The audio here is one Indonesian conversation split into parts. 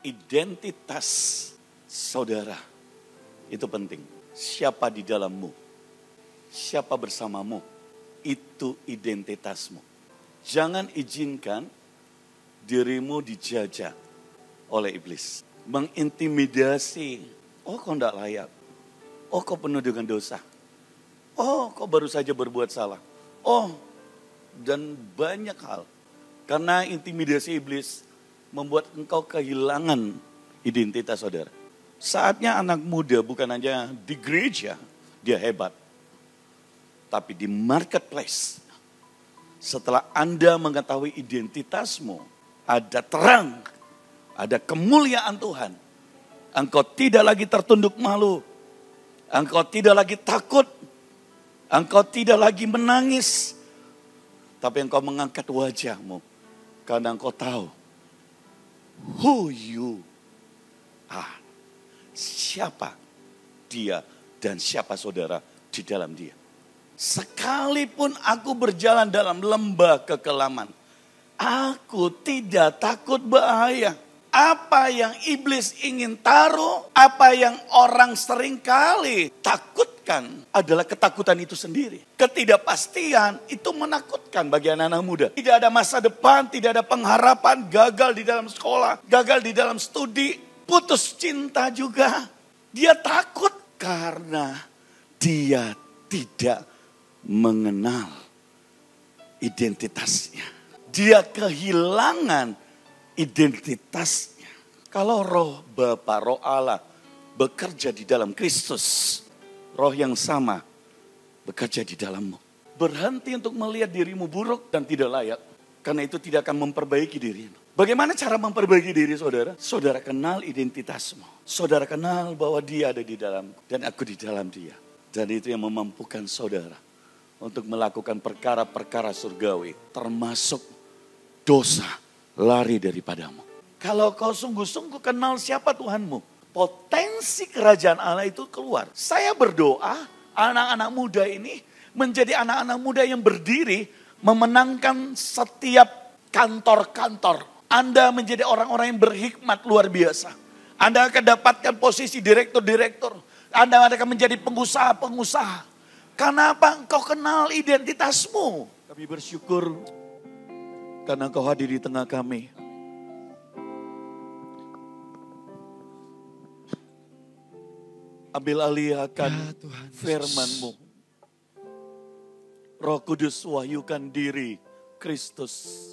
Identitas saudara itu penting. Siapa di dalammu, siapa bersamamu, itu identitasmu. Jangan izinkan dirimu dijajah oleh iblis. Mengintimidasi, oh kau tidak layak, oh kau penuh dengan dosa, oh kau baru saja berbuat salah, oh dan banyak hal. Karena intimidasi iblis membuat engkau kehilangan identitas saudara. Saatnya anak muda bukan hanya di gereja dia hebat, tapi di marketplace. Setelah Anda mengetahui identitasmu, ada terang, ada kemuliaan Tuhan. Engkau tidak lagi tertunduk malu, engkau tidak lagi takut, engkau tidak lagi menangis, tapi engkau mengangkat wajahmu karena engkau tahu who you are. Siapa dia dan siapa saudara di dalam dia. Sekalipun aku berjalan dalam lembah kekelaman, aku tidak takut bahaya. Apa yang iblis ingin taruh, apa yang orang seringkali takutkan adalah ketakutan itu sendiri. Ketidakpastian itu menakutkan bagi anak-anak muda. Tidak ada masa depan, tidak ada pengharapan, gagal di dalam sekolah, gagal di dalam studi, putus cinta juga. Dia takut karena dia tidak mengenal identitasnya. Dia kehilangan identitasnya. Kalau roh Bapa, roh Allah bekerja di dalam Kristus, roh yang sama bekerja di dalammu. Berhenti untuk melihat dirimu buruk dan tidak layak. Karena itu tidak akan memperbaiki dirimu. Bagaimana cara memperbaiki diri saudara? Saudara kenal identitasmu. Saudara kenal bahwa dia ada di dalamku dan aku di dalam dia. Dan itu yang memampukan saudara untuk melakukan perkara-perkara surgawi, termasuk dosa lari daripadamu. Kalau kau sungguh-sungguh kenal siapa Tuhanmu, potensi kerajaan Allah itu keluar. Saya berdoa anak-anak muda ini menjadi anak-anak muda yang berdiri memenangkan setiap kantor-kantor. Anda menjadi orang-orang yang berhikmat luar biasa. Anda akan dapatkan posisi direktur-direktur. Anda akan menjadi pengusaha-pengusaha. Karena apa? Engkau kenal identitasmu. Kami bersyukur karena Engkau hadir di tengah kami. Ambil alih akan firman-Mu. Roh Kudus wahyukan diri Kristus.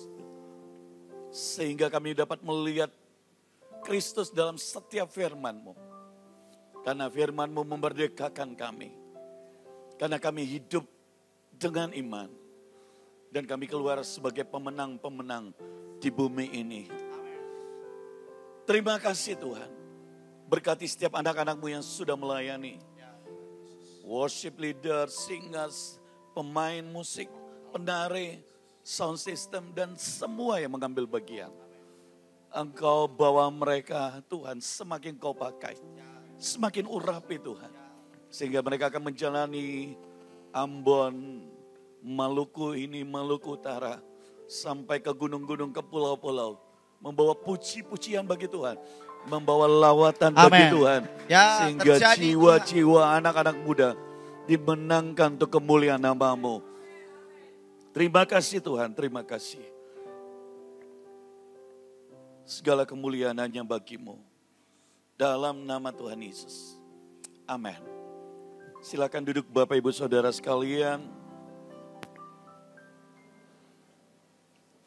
Sehingga kami dapat melihat Kristus dalam setiap firman-Mu. Karena firman-Mu memerdekakan kami. Karena kami hidup dengan iman. Dan kami keluar sebagai pemenang-pemenang di bumi ini. Terima kasih Tuhan. Berkati setiap anak-anak-Mu yang sudah melayani. Worship leader, singers, pemain musik, penari, sound system, dan semua yang mengambil bagian. Engkau bawa mereka Tuhan semakin Kau pakai. Semakin urapi Tuhan. Sehingga mereka akan menjalani Ambon, Maluku ini, Maluku Utara. Sampai ke gunung-gunung, ke pulau-pulau. Membawa puji-pujian bagi Tuhan. Membawa lawatan bagi Tuhan. Ya, sehingga jiwa-jiwa anak-anak muda dimenangkan untuk kemuliaan nama-Mu. Terima kasih Tuhan, terima kasih. Segala kemuliaan hanya bagi-Mu. Dalam nama Tuhan Yesus. Amin. Silakan duduk Bapak Ibu Saudara sekalian.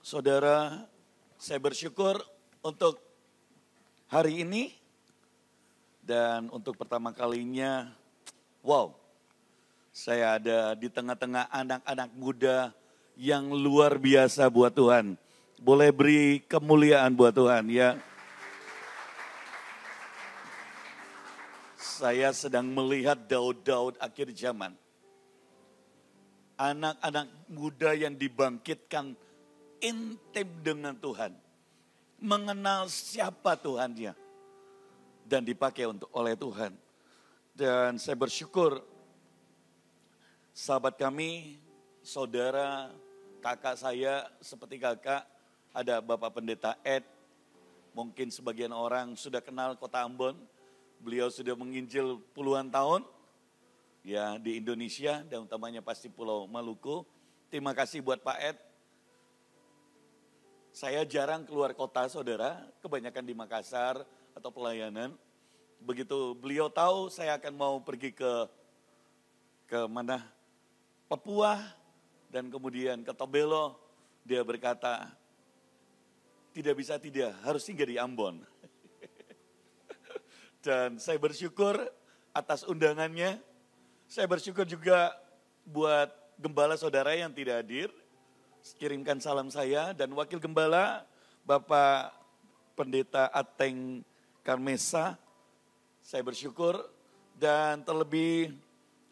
Saudara, saya bersyukur untuk hari ini. Dan untuk pertama kalinya, wow. Saya ada di tengah-tengah anak-anak muda yang luar biasa buat Tuhan. Boleh beri kemuliaan buat Tuhan ya. Saya sedang melihat Daud-Daud akhir zaman. Anak-anak muda yang dibangkitkan intim dengan Tuhan. Mengenal siapa Tuhannya. Dan dipakai oleh Tuhan. Dan saya bersyukur sahabat kami, saudara, kakak saya seperti kakak. Ada Bapak Pendeta Ed Mungkin sebagian orang sudah kenal kota Ambon. Beliau sudah menginjil puluhan tahun ya di Indonesia dan utamanya pasti Pulau Maluku. Terima kasih buat Pak Ed. Saya jarang keluar kota saudara, kebanyakan di Makassar atau pelayanan. Begitu beliau tahu saya akan mau pergi ke mana? Papua dan kemudian ke Tobelo, dia berkata, tidak bisa tidak, harus singgah di Ambon. Dan saya bersyukur atas undangannya. Saya bersyukur juga buat gembala saudara yang tidak hadir. Kirimkan salam saya dan wakil gembala Bapak Pendeta Ateng Karmesa. Saya bersyukur dan terlebih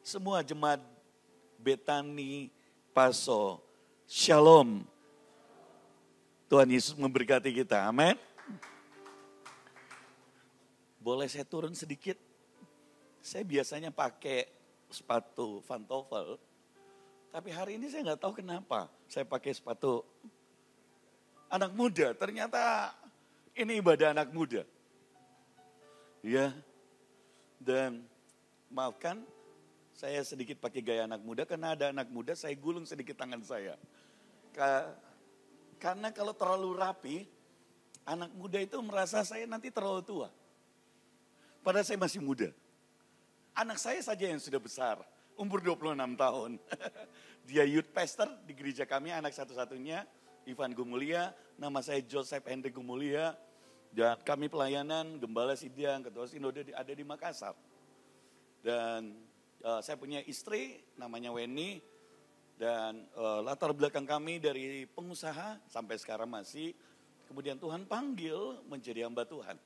semua jemaat Betani Paso. Shalom. Tuhan Yesus memberkati kita. Amin. Boleh saya turun sedikit? Saya biasanya pakai sepatu pantofel. Tapi hari ini saya nggak tahu kenapa saya pakai sepatu anak muda. Ternyata ini ibadah anak muda. Ya. Dan maafkan saya sedikit pakai gaya anak muda. Karena ada anak muda saya gulung sedikit tangan saya. Karena kalau terlalu rapi, anak muda itu merasa saya nanti terlalu tua. Padahal saya masih muda. Anak saya saja yang sudah besar, umur 26 tahun. Dia youth pastor di gereja kami, anak satu-satunya, Ivan Gumulia. Nama saya Joseph Hendrik Gumulia. Dan kami pelayanan, Gembala Sidang, Ketua Sinode ada di Makassar. Dan saya punya istri, namanya Weni. Dan latar belakang kami dari pengusaha sampai sekarang masih. Kemudian Tuhan panggil menjadi hamba Tuhan.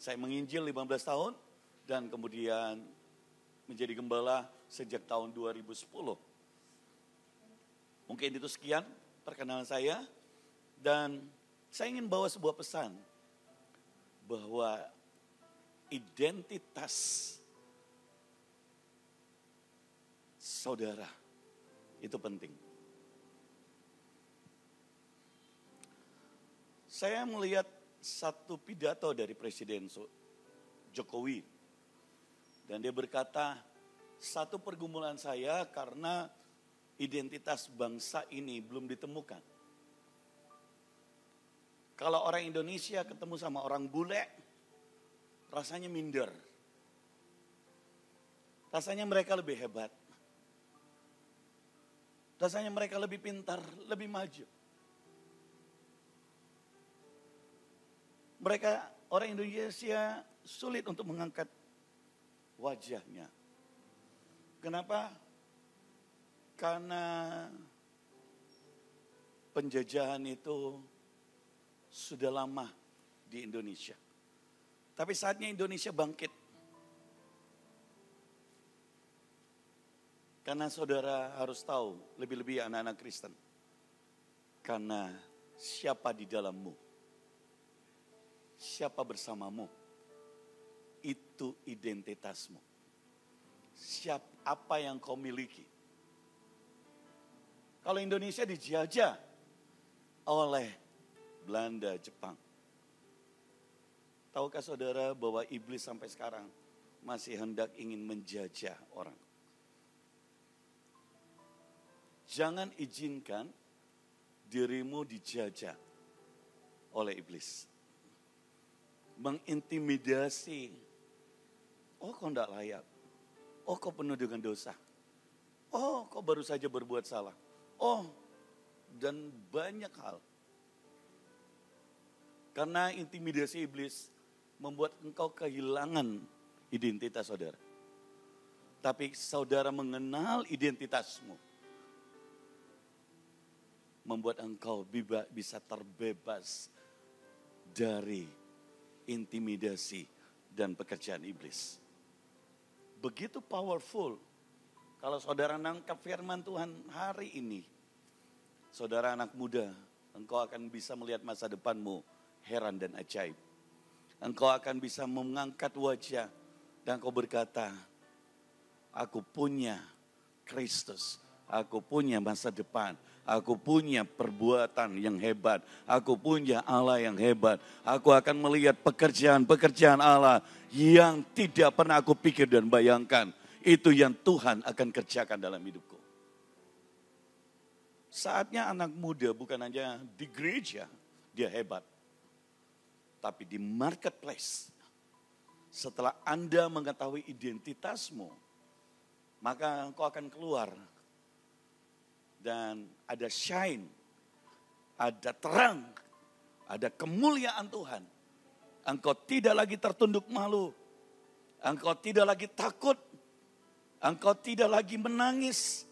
Saya menginjil 15 tahun dan kemudian menjadi gembala sejak tahun 2010. Mungkin itu sekian perkenalan saya. Dan saya ingin bawa sebuah pesan. Bahwa identitas saudara itu penting. Saya melihat satu pidato dari Presiden Jokowi. Dan dia berkata, satu pergumulan saya karena identitas bangsa ini belum ditemukan. Kalau orang Indonesia ketemu sama orang bule, rasanya minder. Rasanya mereka lebih hebat. Rasanya mereka lebih pintar, lebih maju. Mereka, orang Indonesia sulit untuk mengangkat wajahnya. Kenapa? Karena penjajahan itu sudah lama di Indonesia. Tapi saatnya Indonesia bangkit. Karena saudara harus tahu, lebih-lebih anak-anak Kristen. Karena siapa di dalammu, siapa bersamamu, itu identitasmu. Apa yang kau miliki. Kalau Indonesia dijajah oleh Belanda, Jepang. Tahukah saudara bahwa iblis sampai sekarang masih hendak ingin menjajah orang? Jangan izinkan dirimu dijajah oleh iblis. Mengintimidasi. Oh kau tidak layak. Oh kau penuh dengan dosa. Oh kau baru saja berbuat salah. Oh dan banyak hal. Karena intimidasi iblis membuat engkau kehilangan identitas saudara. Tapi saudara mengenal identitasmu. Membuat engkau bisa terbebas dari intimidasi dan pekerjaan iblis. Begitu powerful. Kalau saudara nangkap firman Tuhan hari ini. Saudara anak muda, engkau akan bisa melihat masa depanmu heran dan ajaib. Engkau akan bisa mengangkat wajah dan engkau berkata, aku punya Kristus, Aku punya masa depan. Aku punya perbuatan yang hebat. Aku punya Allah yang hebat. Aku akan melihat pekerjaan-pekerjaan Allah yang tidak pernah aku pikir dan bayangkan. Itu yang Tuhan akan kerjakan dalam hidupku. Saatnya anak muda bukan hanya di gereja dia hebat. Tapi di marketplace. Setelah Anda mengetahui identitasmu, maka engkau akan keluar. Dan ada shine, ada terang, ada kemuliaan Tuhan. Engkau tidak lagi tertunduk malu. Engkau tidak lagi takut. Engkau tidak lagi menangis.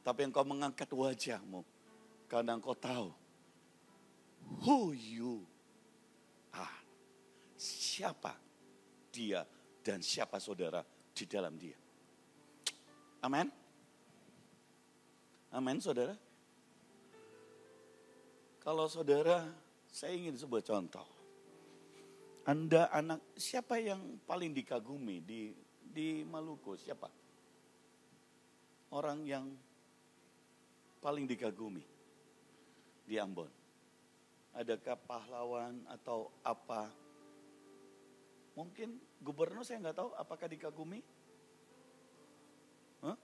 Tapi engkau mengangkat wajahmu. Karena engkau tahu who you are. Siapa dia dan siapa saudara di dalam dia. Amin. Amin, saudara. Kalau saudara, saya ingin sebuah contoh. Anda anak, siapa yang paling dikagumi di Maluku? Siapa? Orang yang paling dikagumi di Ambon. Adakah pahlawan atau apa? Mungkin gubernur saya nggak tahu apakah dikagumi. Huh?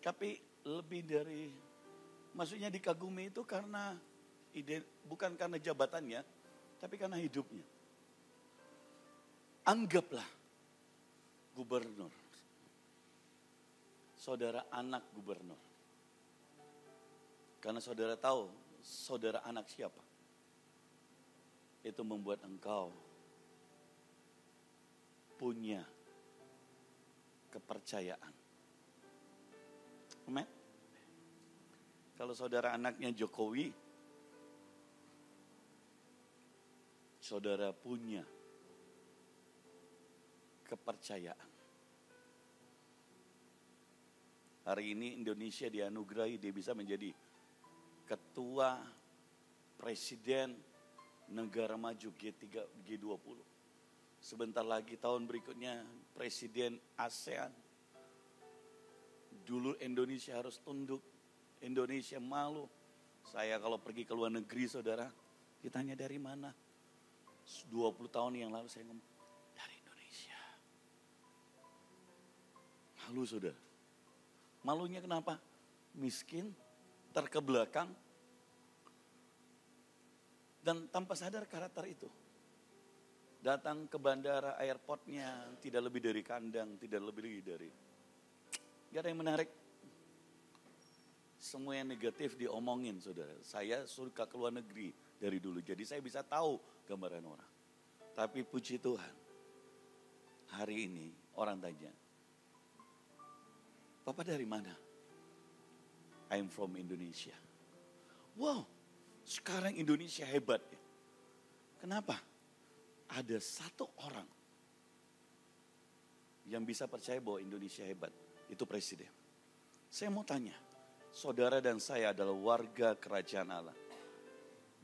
Tapi lebih dari, maksudnya dikagumi itu karena bukan karena jabatannya, tapi karena hidupnya. Anggaplah gubernur, saudara anak gubernur. Karena saudara tahu, saudara anak siapa. Itu membuat engkau punya kepercayaan. Amen. Kalau saudara anaknya Jokowi, saudara punya kepercayaan. Hari ini Indonesia dianugerahi dia bisa menjadi ketua presiden negara maju G3, G20. Sebentar lagi tahun berikutnya presiden ASEAN. Dulu Indonesia harus tunduk, Indonesia malu. Saya kalau pergi ke luar negeri saudara, ditanya dari mana? 20 tahun yang lalu saya ngomong, dari Indonesia. Malu saudara. Malunya kenapa? Miskin, terkebelakang, dan tanpa sadar karakter itu. Datang ke bandara, airportnya tidak lebih dari kandang, tidak lebih dari. Gak ada yang menarik. Semua yang negatif diomongin saudara. Saya suka keluar negeri dari dulu. Jadi saya bisa tahu gambaran orang. Tapi puji Tuhan. Hari ini orang tanya. Papa dari mana? I'm from Indonesia. Wow, sekarang Indonesia hebat ya. Kenapa? Ada satu orang yang bisa percaya bahwa Indonesia hebat. Itu presiden. Saya mau tanya, saudara dan saya adalah warga kerajaan Allah.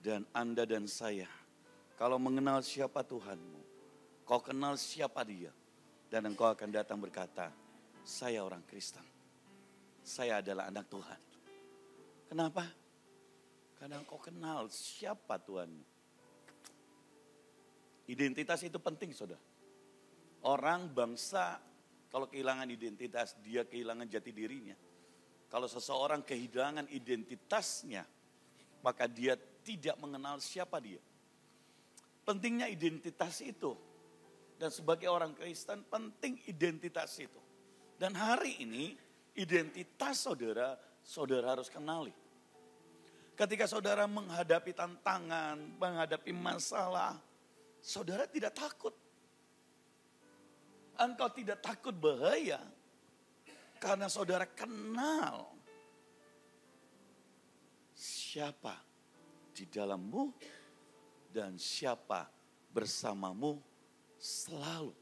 Dan Anda dan saya, kalau mengenal siapa Tuhanmu, kau kenal siapa dia. Dan engkau akan datang berkata, saya orang Kristen. Saya adalah anak Tuhan. Kenapa? Karena engkau kenal siapa Tuhanmu. Identitas itu penting saudara. Orang bangsa kalau kehilangan identitas, dia kehilangan jati dirinya. Kalau seseorang kehilangan identitasnya, maka dia tidak mengenal siapa dia. Pentingnya identitas itu. Dan sebagai orang Kristen, penting identitas itu. Dan hari ini, identitas saudara, saudara harus kenali. Ketika saudara menghadapi tantangan, menghadapi masalah, saudara tidak takut. Engkau tidak takut bahaya karena saudara kenal siapa di dalammu dan siapa bersamamu selalu.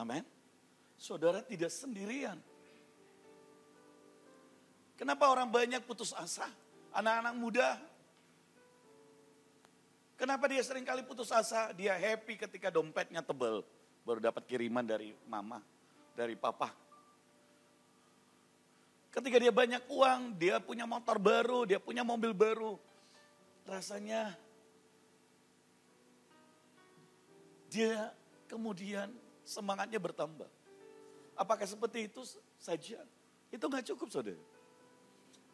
Amin. Saudara tidak sendirian. Kenapa orang banyak putus asa? Anak-anak muda. Kenapa dia sering kali putus asa? Dia happy ketika dompetnya tebal. baru dapat kiriman dari mama, dari papa. Ketika dia banyak uang, dia punya motor baru, dia punya mobil baru. Rasanya dia kemudian semangatnya bertambah. Apakah seperti itu saja? Itu gak cukup, saudara.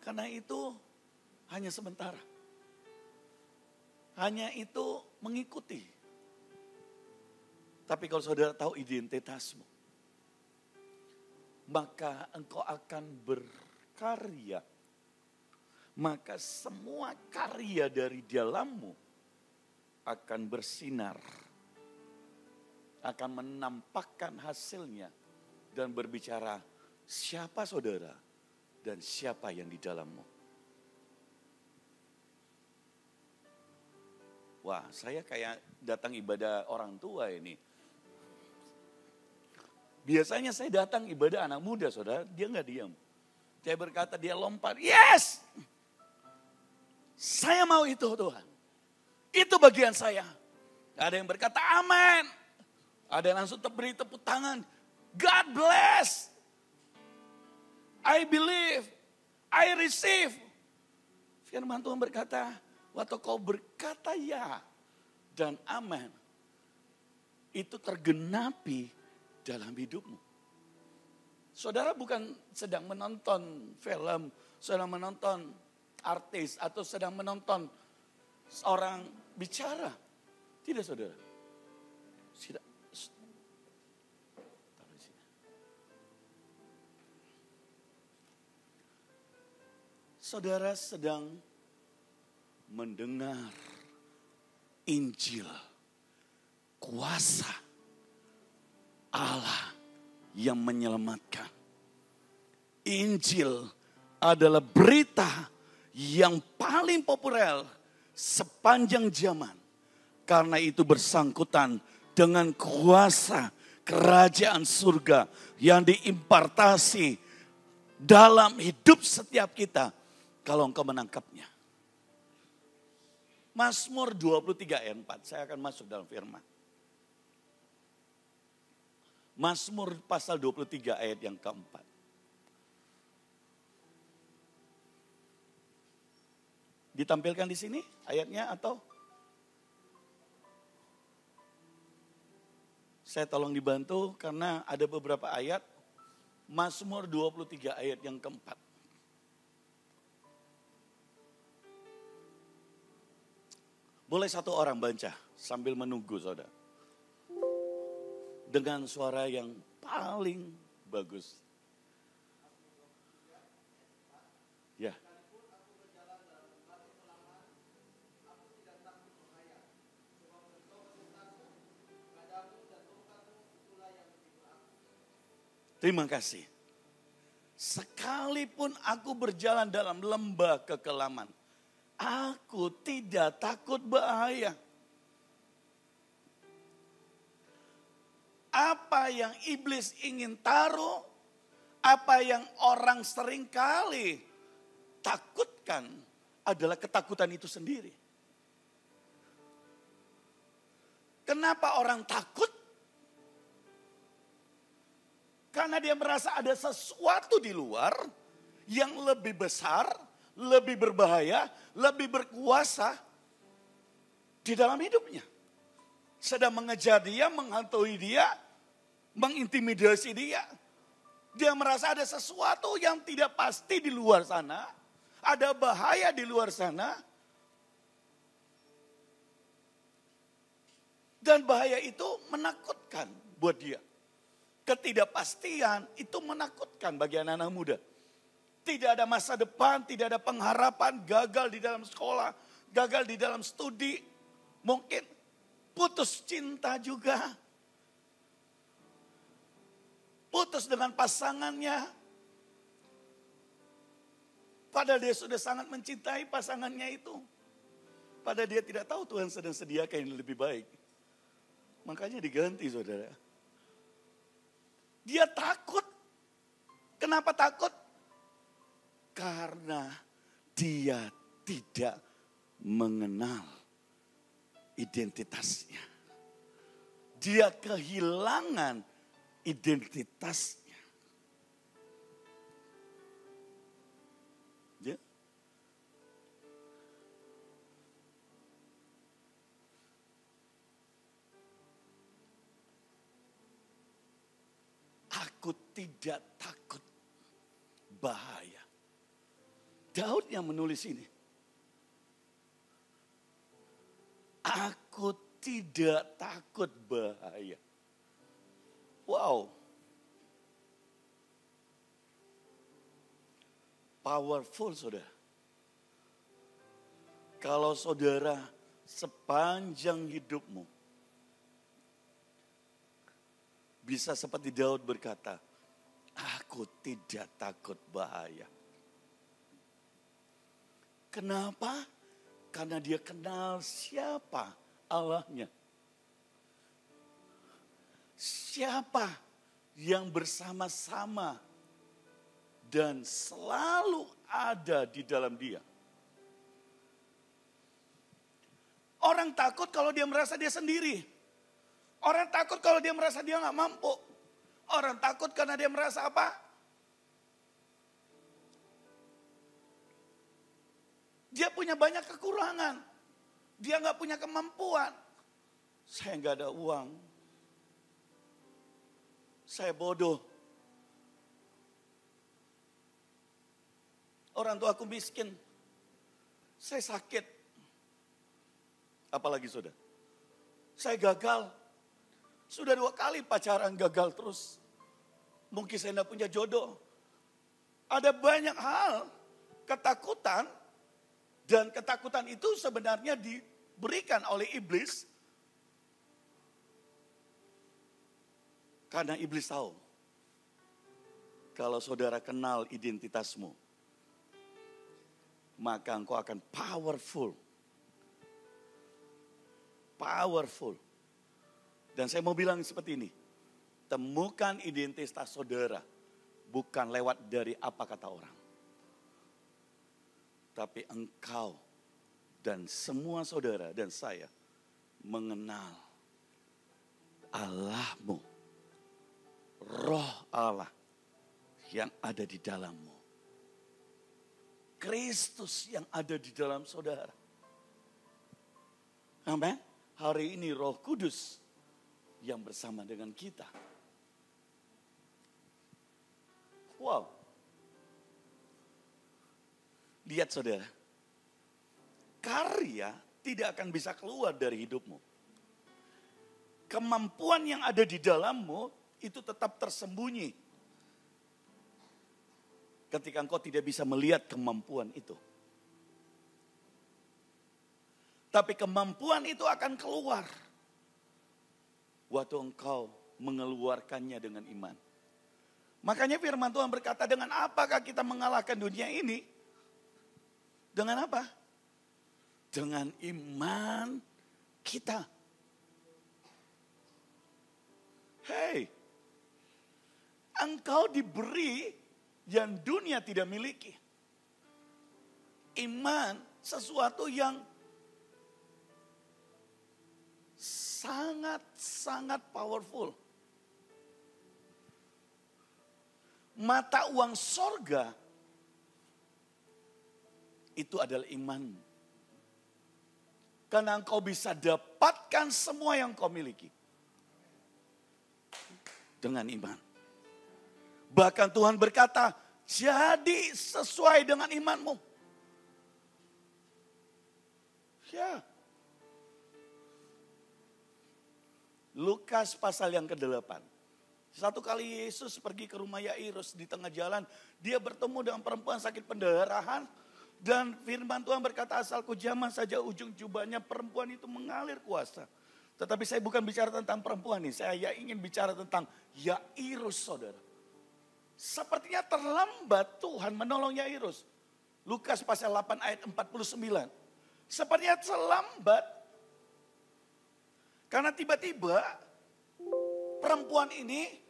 Karena itu hanya sementara. Hanya itu mengikuti. Tapi kalau saudara tahu identitasmu, maka engkau akan berkarya. Maka semua karya dari dalammu akan bersinar. Akan menampakkan hasilnya dan berbicara siapa saudara dan siapa yang di dalammu. Wah, saya kayak datang ibadah orang tua ini. Biasanya saya datang ibadah anak muda, saudara, dia nggak diam. Dia berkata, dia lompat, yes! Saya mau itu, Tuhan. Itu bagian saya. Ada yang berkata, amin. Ada yang langsung beri tepuk tangan. God bless. I believe. I receive. Firman Tuhan berkata, waktu kau berkata ya dan amin, itu tergenapi dalam hidupmu. Saudara bukan sedang menonton film, sedang menonton artis atau sedang menonton seorang bicara. Tidak, saudara. Tidak. Saudara sedang mendengar Injil, kuasa Allah yang menyelamatkan. Injil adalah berita yang paling populer sepanjang zaman. Karena itu bersangkutan dengan kuasa kerajaan surga yang diimpartasi dalam hidup setiap kita kalau engkau menangkapnya. Mazmur 23 ayat 4, saya akan masuk dalam firman. Mazmur pasal 23 ayat yang keempat. Ditampilkan di sini ayatnya atau? Saya tolong dibantu karena ada beberapa ayat. Mazmur 23 ayat yang keempat. Boleh satu orang baca sambil menunggu, saudara. Dengan suara yang paling bagus. Ya. Terima kasih. Sekalipun aku berjalan dalam lembah kekelaman, aku tidak takut bahaya. Apa yang iblis ingin taruh, apa yang orang seringkali takutkan adalah ketakutan itu sendiri. Kenapa orang takut? Karena dia merasa ada sesuatu di luar yang lebih besar, lebih berbahaya, lebih berkuasa di dalam hidupnya. Sedang mengejar dia, menghantui dia, mengintimidasi dia. Dia merasa ada sesuatu yang tidak pasti di luar sana. Ada bahaya di luar sana. Dan bahaya itu menakutkan buat dia. Ketidakpastian itu menakutkan bagi anak-anak muda. Tidak ada masa depan, tidak ada pengharapan, gagal di dalam sekolah, gagal di dalam studi. Mungkin putus cinta juga. Putus dengan pasangannya. Padahal dia sudah sangat mencintai pasangannya itu. Padahal dia tidak tahu Tuhan sedang sediakan yang lebih baik. Makanya diganti, saudara. Dia takut. Kenapa takut? Karena dia tidak mengenal identitasnya. dia kehilangan identitasnya. Ya. Aku tidak takut bahaya. Daud yang menulis ini. Aku tidak takut bahaya. Wow. Powerful, saudara. Kalau saudara sepanjang hidupmu bisa seperti Daud berkata, aku tidak takut bahaya. Kenapa? Karena dia kenal siapa Allahnya. Siapa yang bersama-sama dan selalu ada di dalam dia. Orang takut kalau dia merasa dia sendiri. Orang takut kalau dia merasa dia gak mampu. Orang takut karena dia merasa apa? Dia punya banyak kekurangan. Dia gak punya kemampuan. Saya gak ada uang. Saya bodoh. Orang tua aku miskin. Saya sakit. Apalagi saudara. Saya gagal. Sudah 2 kali pacaran gagal terus. Mungkin saya tidak punya jodoh. Ada banyak hal. Ketakutan. Dan ketakutan itu sebenarnya diberikan oleh iblis. Karena iblis tahu. Kalau saudara kenal identitasmu. Maka engkau akan powerful. Powerful. Dan saya mau bilang seperti ini. Temukan identitas saudara. Bukan lewat dari apa kata orang. Tapi engkau dan semua saudara dan saya mengenal Allahmu. Roh Allah yang ada di dalammu. Kristus yang ada di dalam saudara. Amin. Hari ini Roh Kudus yang bersama dengan kita. Wow. Lihat saudara. Karya tidak akan bisa keluar dari hidupmu. Kemampuan yang ada di dalammu itu tetap tersembunyi. Ketika engkau tidak bisa melihat kemampuan itu. Tapi kemampuan itu akan keluar. Waktu engkau mengeluarkannya dengan iman. Makanya firman Tuhan berkata, dengan apakah kita mengalahkan dunia ini? Dengan apa? Dengan iman kita. Hei, engkau diberi yang dunia tidak miliki. Iman sesuatu yang sangat-sangat powerful. Mata uang sorga itu adalah iman. Karena engkau bisa dapatkan semua yang kau miliki. Dengan iman. Bahkan Tuhan berkata, jadi sesuai dengan imanmu. Ya. Lukas pasal yang ke-8. Satu kali Yesus pergi ke rumah Yairus di tengah jalan. Dia bertemu dengan perempuan sakit pendarahan. Dan firman Tuhan berkata, asalku jamah saja ujung jubahnya, perempuan itu mengalir kuasa. Tetapi saya bukan bicara tentang perempuan ini. Saya ingin bicara tentang Yairus, saudara. Sepertinya terlambat Tuhan menolong Yairus. Lukas pasal 8 ayat 49. Sepertinya terlambat. Karena tiba-tiba perempuan ini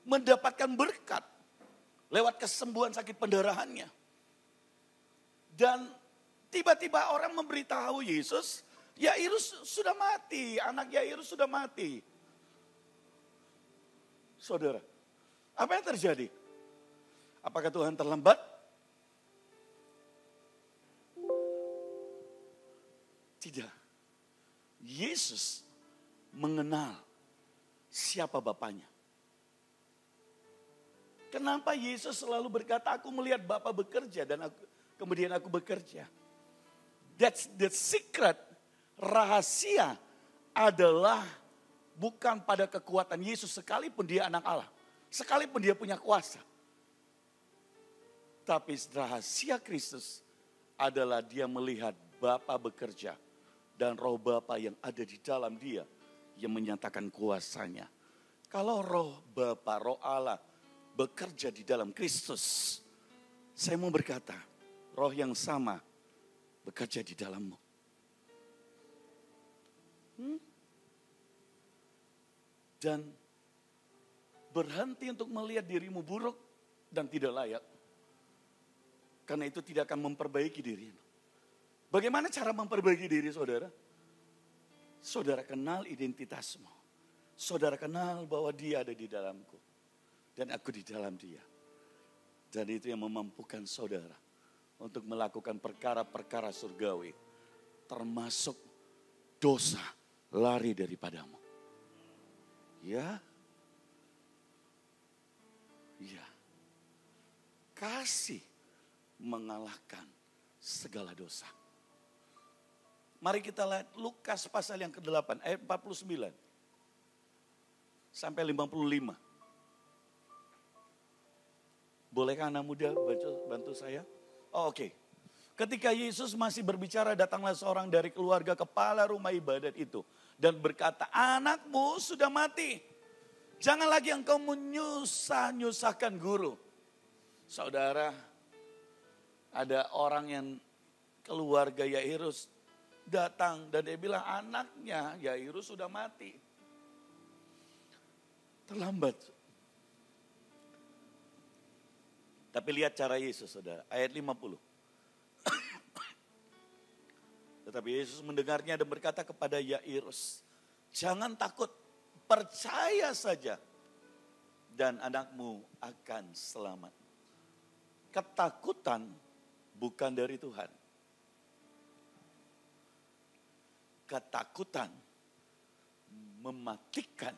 mendapatkan berkat lewat kesembuhan sakit pendarahannya. Dan tiba-tiba orang memberitahu Yesus Yairus sudah mati, anak Yairus sudah mati. Saudara, apa yang terjadi? Apakah Tuhan terlambat? Tidak. Yesus mengenal siapa Bapaknya. Kenapa Yesus selalu berkata, aku melihat Bapa bekerja dan kemudian aku bekerja. That's the secret. Rahasia adalah bukan pada kekuatan Yesus sekalipun dia anak Allah. Sekalipun dia punya kuasa. Tapi rahasia Kristus adalah dia melihat Bapa bekerja. Dan roh Bapa yang ada di dalam dia yang menyatakan kuasanya. Kalau roh Bapa, roh Allah bekerja di dalam Kristus. Saya mau berkata, roh yang sama bekerja di dalammu. Dan berhenti untuk melihat dirimu buruk dan tidak layak. Karena itu tidak akan memperbaiki dirimu. Bagaimana cara memperbaiki diri saudara? Saudara kenal identitasmu. Saudara kenal bahwa dia ada di dalamku. Dan aku di dalam dia. Dan itu yang memampukan saudara untuk melakukan perkara-perkara surgawi. Termasuk dosa lari daripadamu. Ya. Ya. Kasih mengalahkan segala dosa. Mari kita lihat Lukas pasal yang ke-8 ayat 49 sampai 55. Bolehkah anak muda bantu saya? Oh, oke. Ketika Yesus masih berbicara, datanglah seorang dari keluarga kepala rumah ibadat itu dan berkata, anakmu sudah mati. Jangan lagi engkau menyusahkan guru. Saudara, ada orang yang keluarga Yairus datang dan dia bilang anaknya Yairus sudah mati. Terlambat. Tapi lihat cara Yesus saudara, ayat 50. Tetapi Yesus mendengarnya dan berkata kepada Yairus, jangan takut, percaya saja dan anakmu akan selamat. Ketakutan bukan dari Tuhan. Ketakutan mematikan.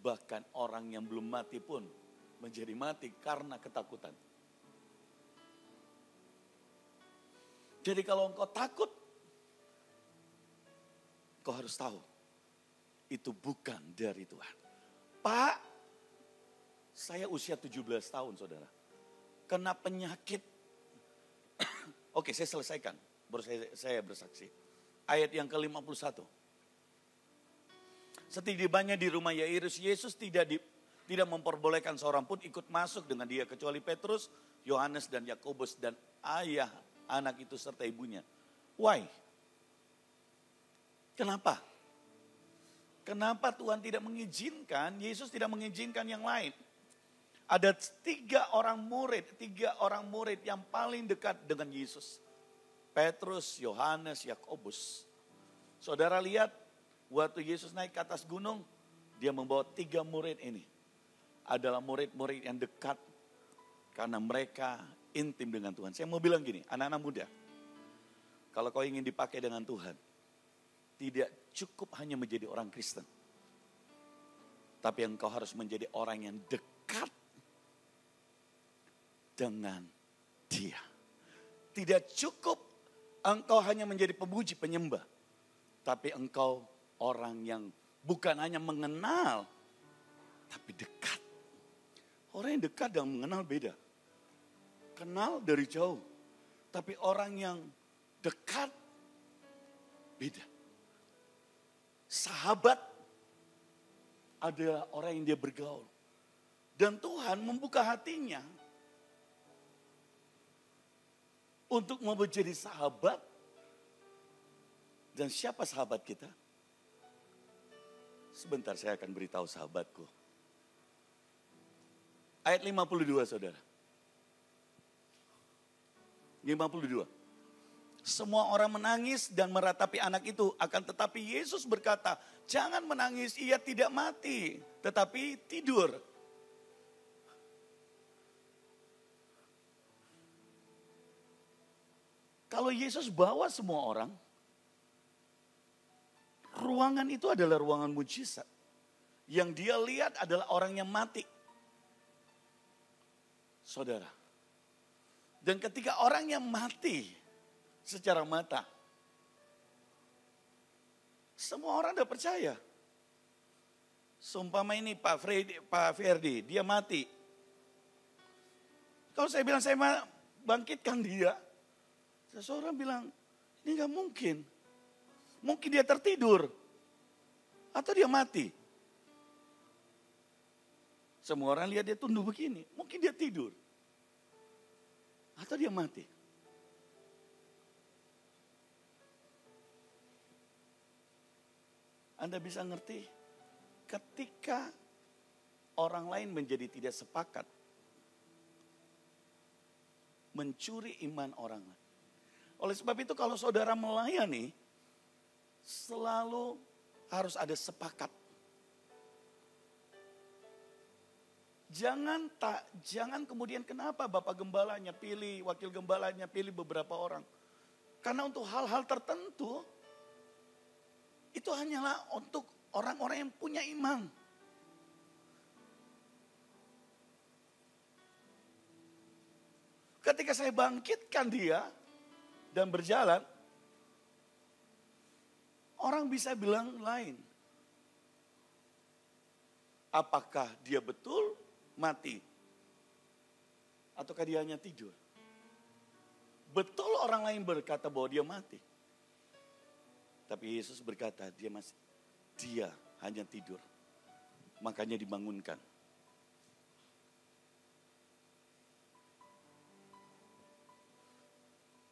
Bahkan orang yang belum mati pun menjadi mati karena ketakutan. Jadi kalau engkau takut, engkau harus tahu itu bukan dari Tuhan. Pak, saya usia 17 tahun saudara. Kena penyakit. Oke, saya selesaikan. Baru saya bersaksi. Ayat yang ke-51. Setibanya di rumah Yairus, Yesus tidak memperbolehkan seorang pun ikut masuk dengan dia. Kecuali Petrus, Yohanes dan Yakobus dan ayah anak itu serta ibunya. Why? Kenapa? Kenapa Tuhan tidak mengizinkan, Yesus tidak mengizinkan yang lain? Ada tiga orang murid yang paling dekat dengan Yesus. Petrus, Yohanes, Yakobus. Saudara lihat, waktu Yesus naik ke atas gunung, dia membawa 3 murid ini. Adalah murid-murid yang dekat karena mereka intim dengan Tuhan. Saya mau bilang gini, anak-anak muda. Kalau kau ingin dipakai dengan Tuhan, tidak cukup hanya menjadi orang Kristen. Tapi engkau harus menjadi orang yang dekat dengan Dia. Tidak cukup engkau hanya menjadi pemuji, penyembah. Tapi engkau orang yang bukan hanya mengenal, tapi dekat. Orang yang dekat dan mengenal beda. Kenal dari jauh. Tapi orang yang dekat, beda. Sahabat adalah orang yang dia bergaul. Dan Tuhan membuka hatinya untuk mau menjadi sahabat. Dan siapa sahabat kita? Sebentar saya akan beritahu sahabatku. Ayat 52 saudara. 52. Semua orang menangis dan meratapi anak itu. Akan tetapi Yesus berkata, jangan menangis, ia tidak mati, tetapi tidur. Kalau Yesus bawa semua orang, ruangan itu adalah ruangan mujizat. Yang dia lihat adalah orang yang mati. Saudara. Dan ketika orang yang mati secara mata, semua orang udah percaya. Seumpama ini Pak Ferdi, dia mati. Kalau saya bilang saya bangkitkan dia, seseorang bilang, ini gak mungkin. Mungkin dia tertidur. Atau dia mati. Semua orang lihat dia tunduk begini. Mungkin dia tidur. Atau dia mati. Anda bisa ngerti? Ketika orang lain menjadi tidak sepakat. Mencuri iman orang lain. Oleh sebab itu kalau saudara melayani, selalu harus ada sepakat. Jangan kemudian kenapa Bapak Gembalanya pilih, Wakil Gembalanya pilih beberapa orang. Karena untuk hal-hal tertentu, itu hanyalah untuk orang-orang yang punya iman. Ketika saya bangkitkan dia dan berjalan, orang bisa bilang lain. Apakah dia betul mati? Ataukah dia hanya tidur? Betul orang lain berkata bahwa dia mati. Tapi Yesus berkata dia hanya tidur. Makanya dibangunkan.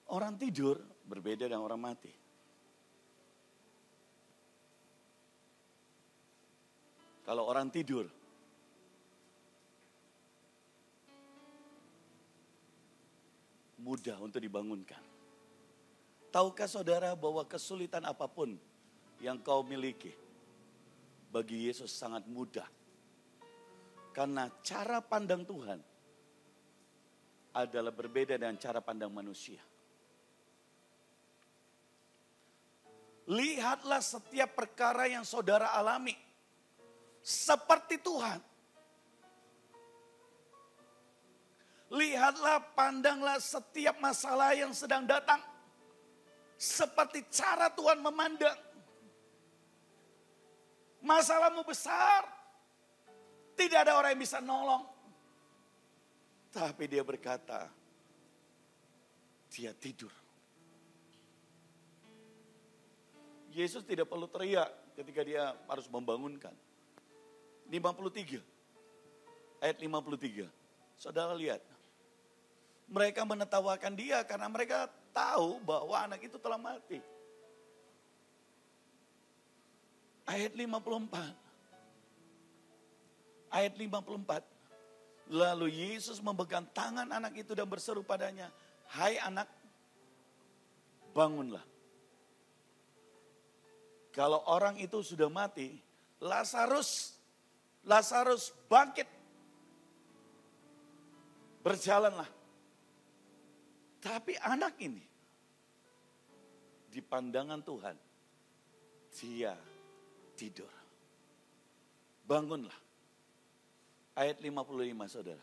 Orang tidur berbeda dengan orang mati. Kalau orang tidur, mudah untuk dibangunkan. Tahukah saudara bahwa kesulitan apapun yang kau miliki, bagi Yesus sangat mudah. Karena cara pandang Tuhan adalah berbeda dengan cara pandang manusia. Lihatlah setiap perkara yang saudara alami seperti Tuhan. Lihatlah, pandanglah setiap masalah yang sedang datang seperti cara Tuhan memandang. Masalahmu besar, tidak ada orang yang bisa nolong. Tapi dia berkata, dia tidur. Yesus tidak perlu teriak ketika dia harus membangunkan. 53, ayat 53. Saudara lihat. Mereka menertawakan dia karena mereka tahu bahwa anak itu telah mati. Ayat 54. Ayat 54. Lalu Yesus memegang tangan anak itu dan berseru padanya, "Hai anak, bangunlah." Kalau orang itu sudah mati, Lazarus bangkit. Berjalanlah. Tapi anak ini, di pandangan Tuhan, dia tidur. Bangunlah. Ayat 55 saudara.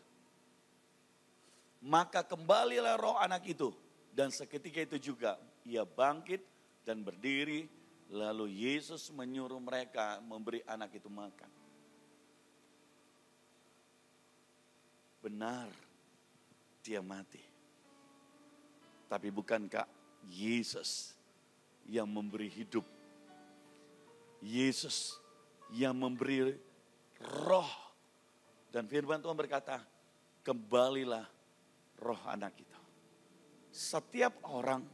Maka kembalilah roh anak itu. Dan seketika itu juga ia bangkit dan berdiri. Lalu Yesus menyuruh mereka memberi anak itu makan. Benar, dia mati. Tapi bukankah Yesus yang memberi hidup? Yesus yang memberi roh. Dan firman Tuhan berkata, kembalilah roh anak itu. Setiap orang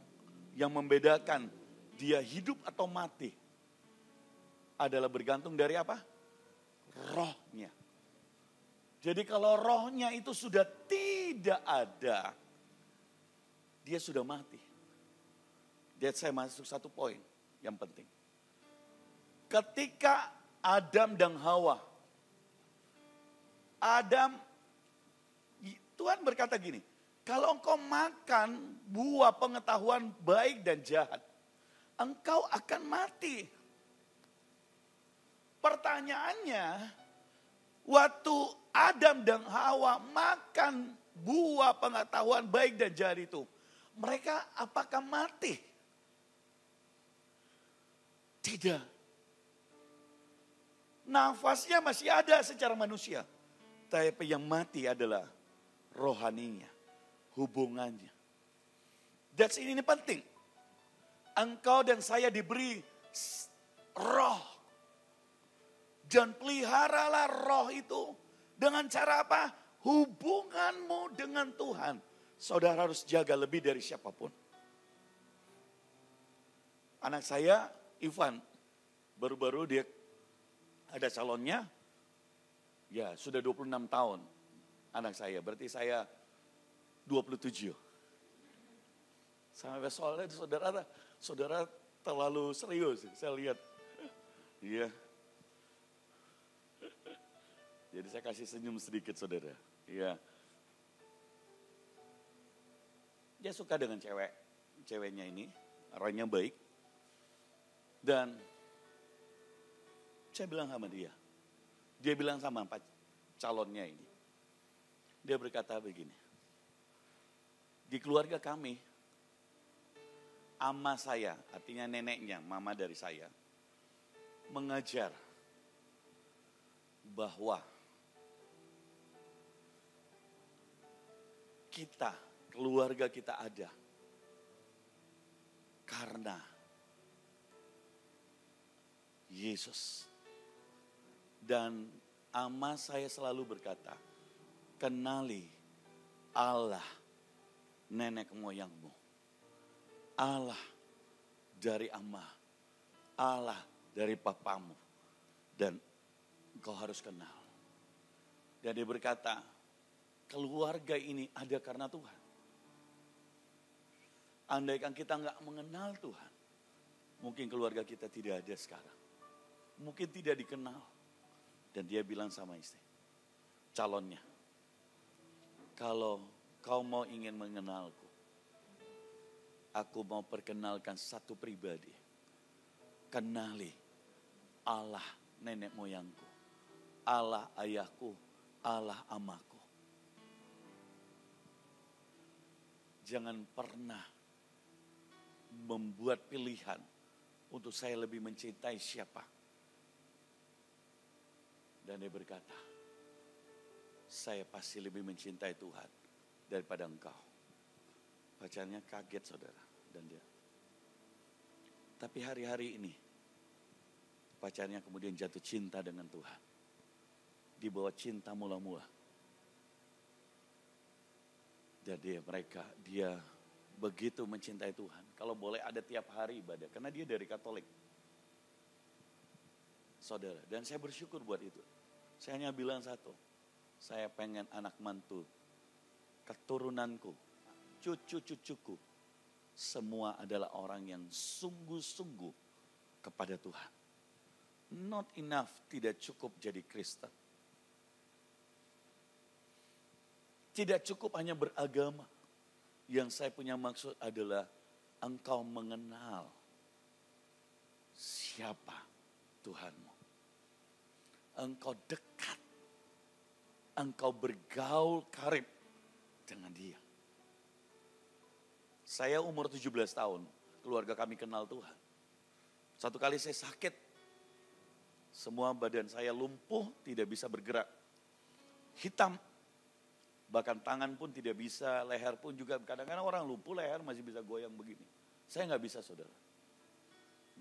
yang membedakan dia hidup atau mati adalah bergantung dari apa? Rohnya. Jadi kalau rohnya itu sudah tidak ada, dia sudah mati. Jadi saya masuk satu poin yang penting. Ketika Adam dan Hawa, Tuhan berkata gini, kalau engkau makan buah pengetahuan baik dan jahat, engkau akan mati. Pertanyaannya, waktu Adam dan Hawa makan buah pengetahuan baik dan jahat itu, mereka apakah mati? Tidak. Nafasnya masih ada secara manusia. Tapi yang mati adalah rohaninya, hubungannya. That's ini penting. Engkau dan saya diberi roh. Dan peliharalah roh itu dengan cara apa? Hubunganmu dengan Tuhan. Saudara harus jaga lebih dari siapapun. Anak saya, Ivan, baru-baru dia ada calonnya. Ya, sudah 26 tahun anak saya. Berarti saya 27. Sampai soalnya saudara terlalu serius. Saya lihat. Iya. Jadi saya kasih senyum sedikit saudara. Iya. Dia suka dengan ceweknya ini. Orangnya baik. Dan saya bilang sama dia. Dia bilang sama calonnya ini. Dia berkata begini. Di keluarga kami, ama saya, artinya neneknya, mama dari saya, mengajar bahwa kita, keluarga kita ada karena Yesus. Dan ama saya selalu berkata, kenali Allah nenek moyangmu. Allah dari ama, Allah dari papamu. Dan engkau harus kenal. Dan dia berkata, keluarga ini ada karena Tuhan. Andaikan kita nggak mengenal Tuhan, mungkin keluarga kita tidak ada sekarang. Mungkin tidak dikenal. Dan dia bilang sama istri, calonnya, kalau kau mau ingin mengenalku, aku mau perkenalkan satu pribadi. Kenali Allah nenek moyangku, Allah ayahku, Allah amaku. Jangan pernah membuat pilihan untuk saya lebih mencintai siapa. Dan dia berkata, saya pasti lebih mencintai Tuhan daripada engkau. Pacarnya kaget saudara dan dia. Tapi hari-hari ini, pacarnya kemudian jatuh cinta dengan Tuhan. Di bawah cinta mula-mula. Dan dia begitu mencintai Tuhan. Kalau boleh ada tiap hari ibadah, karena dia dari Katolik. Saudara, dan saya bersyukur buat itu. Saya hanya bilang satu, saya pengen anak mantu, keturunanku, cucu-cucuku, semua adalah orang yang sungguh-sungguh kepada Tuhan. Not enough, tidak cukup jadi Kristen. Tidak cukup hanya beragama. Yang saya punya maksud adalah engkau mengenal siapa Tuhanmu. Engkau dekat. Engkau bergaul karib dengan dia. Saya umur 17 tahun, keluarga kami kenal Tuhan. Satu kali saya sakit. Semua badan saya lumpuh, tidak bisa bergerak. Hitam. Bahkan tangan pun tidak bisa, leher pun juga. Kadang-kadang orang lumpuh leher masih bisa goyang begini. Saya nggak bisa saudara.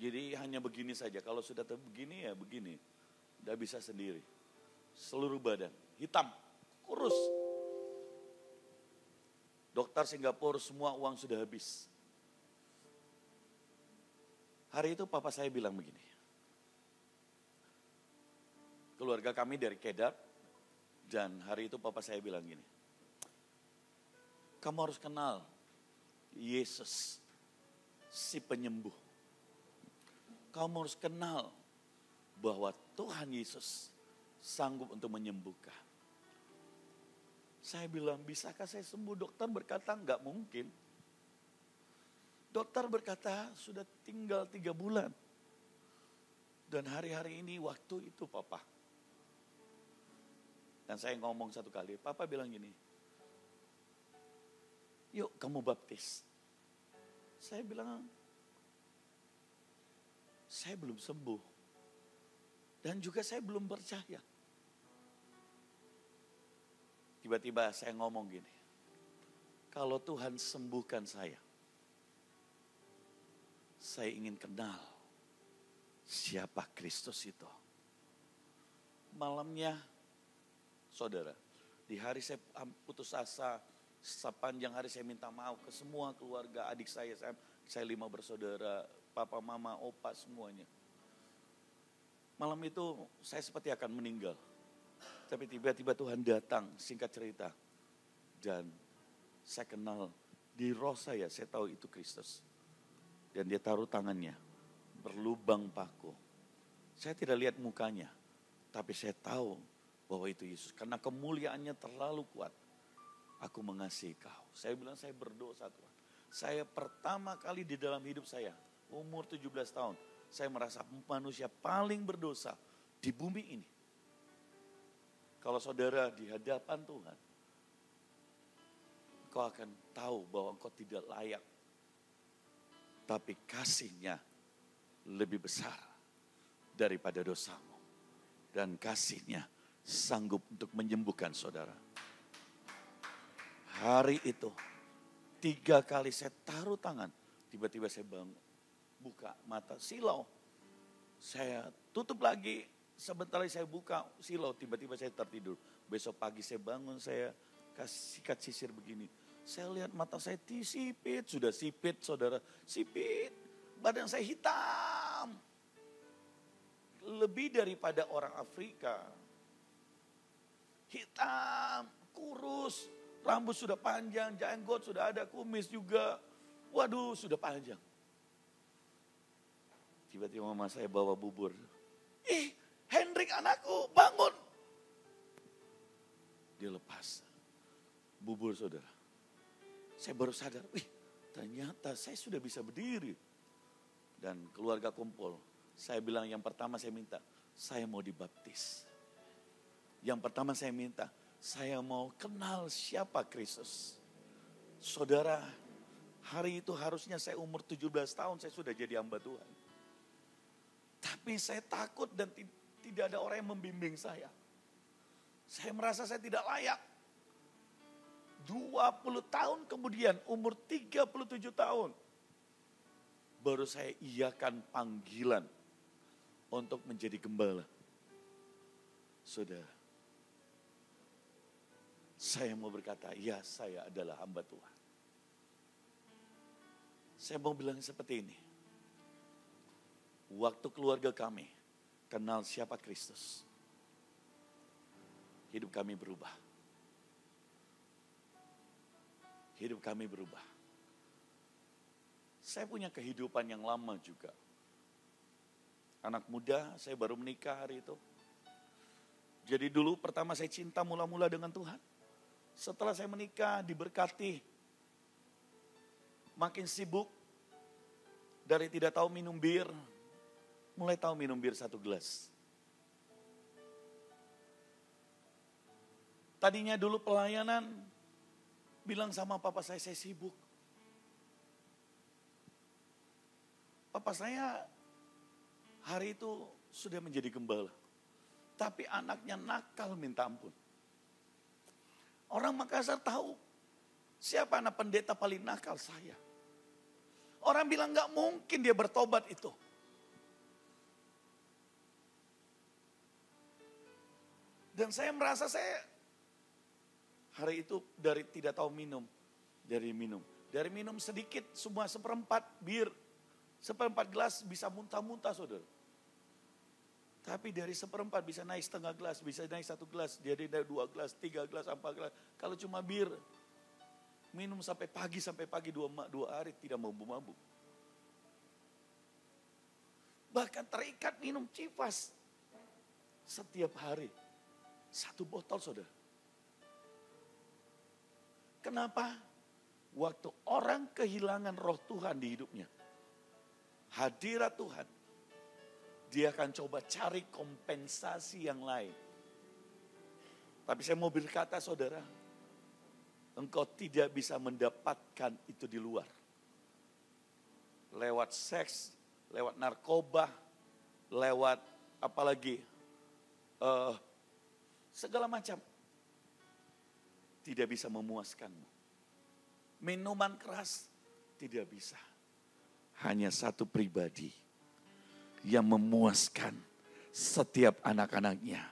Jadi hanya begini saja. Kalau sudah begini ya begini. Nggak bisa sendiri. Seluruh badan hitam, kurus. Dokter Singapura semua uang sudah habis. Hari itu papa saya bilang begini. Keluarga kami dari Kedat. Dan hari itu papa saya bilang gini. Kamu harus kenal Yesus. si penyembuh. Kamu harus kenal bahwa Tuhan Yesus sanggup untuk menyembuhkan. Saya bilang, bisakah saya sembuh? Dokter berkata, enggak mungkin. Dokter berkata, sudah tinggal 3 bulan. Dan hari-hari ini waktu itu Papa. Dan saya ngomong satu kali, Papa bilang gini, yuk kamu baptis. Saya bilang, saya belum sembuh. Dan juga saya belum percaya. Tiba-tiba saya ngomong gini, kalau Tuhan sembuhkan saya ingin kenal siapa Kristus itu. Malamnya, saudara, di hari saya putus asa, sepanjang hari saya minta maaf ke semua keluarga, adik saya 5 bersaudara, papa, mama, opa, semuanya. Malam itu saya seperti akan meninggal. Tapi tiba-tiba Tuhan datang, singkat cerita. Dan saya kenal di roh saya tahu itu Kristus. Dan dia taruh tangannya, berlubang paku. Saya tidak lihat mukanya, tapi saya tahu bahwa itu Yesus. Karena kemuliaannya terlalu kuat. Aku mengasihi kau. Saya bilang saya berdosa Tuhan. Saya pertama kali di dalam hidup saya, umur 17 tahun. Saya merasa manusia paling berdosa di bumi ini. Kalau saudara di hadapan Tuhan, kau akan tahu bahwa engkau tidak layak. Tapi kasih-Nya lebih besar daripada dosamu. Dan kasih-Nya sanggup untuk menyembuhkan saudara. Hari itu 3 kali saya taruh tangan. Tiba-tiba saya bangun. Buka mata, silau. Saya tutup lagi. Sebentar lagi saya buka silau. Tiba-tiba saya tertidur. Besok pagi saya bangun, saya kasih sikat sisir begini. Saya lihat mata saya sipit, sudah sipit saudara, sipit. Badan saya hitam. Lebih daripada orang Afrika. Hitam, kurus, rambut sudah panjang, jenggot sudah ada, kumis juga. Waduh, sudah panjang. Tiba-tiba mama saya bawa bubur. Hendrik anakku, bangun. Dia lepas bubur saudara. Saya baru sadar, ternyata saya sudah bisa berdiri. Dan keluarga kumpul. Saya bilang yang pertama saya minta, saya mau dibaptis. Yang pertama saya minta, saya mau kenal siapa Kristus. Saudara, hari itu harusnya saya umur 17 tahun, saya sudah jadi hamba Tuhan. Tapi saya takut dan tidak ada orang yang membimbing saya. Saya merasa saya tidak layak. 20 tahun kemudian, umur 37 tahun. Baru saya iakan panggilan untuk menjadi gembala. Saudara, saya mau berkata, ya saya adalah hamba Tuhan. Saya mau bilang seperti ini. Waktu keluarga kami kenal siapa Kristus, hidup kami berubah. Hidup kami berubah. Saya punya kehidupan yang lama juga. Anak muda, saya baru menikah hari itu. Jadi dulu pertama saya cinta mula-mula dengan Tuhan. Setelah saya menikah, diberkati. Makin sibuk. Dari tidak tahu minum bir, mulai tahu minum bir 1 gelas. Tadinya dulu pelayanan, bilang sama papa saya sibuk. Papa saya hari itu sudah menjadi gembala. Tapi anaknya nakal minta ampun. Orang Makassar tahu siapa anak pendeta paling nakal, saya. Orang bilang gak mungkin dia bertobat itu. Dan saya merasa saya hari itu dari tidak tahu minum, dari minum. Dari minum sedikit, semua 1/4 bir, 1/4 gelas bisa muntah-muntah saudara. Tapi dari 1/4 bisa naik setengah gelas, bisa naik 1 gelas, jadi 2 gelas, 3 gelas, 4 gelas. Kalau cuma bir, minum sampai pagi 2 hari tidak mabuk-mabuk. Bahkan terikat minum Chivas setiap hari. 1 botol, saudara. Kenapa? Waktu orang kehilangan roh Tuhan di hidupnya, hadirat Tuhan, dia akan coba cari kompensasi yang lain. Tapi saya mau berkata, saudara, engkau tidak bisa mendapatkan itu di luar. Lewat seks, lewat narkoba, lewat apalagi segala macam. Tidak bisa memuaskanmu. Minuman keras tidak bisa. Hanya satu pribadi yang memuaskan setiap anak-anaknya.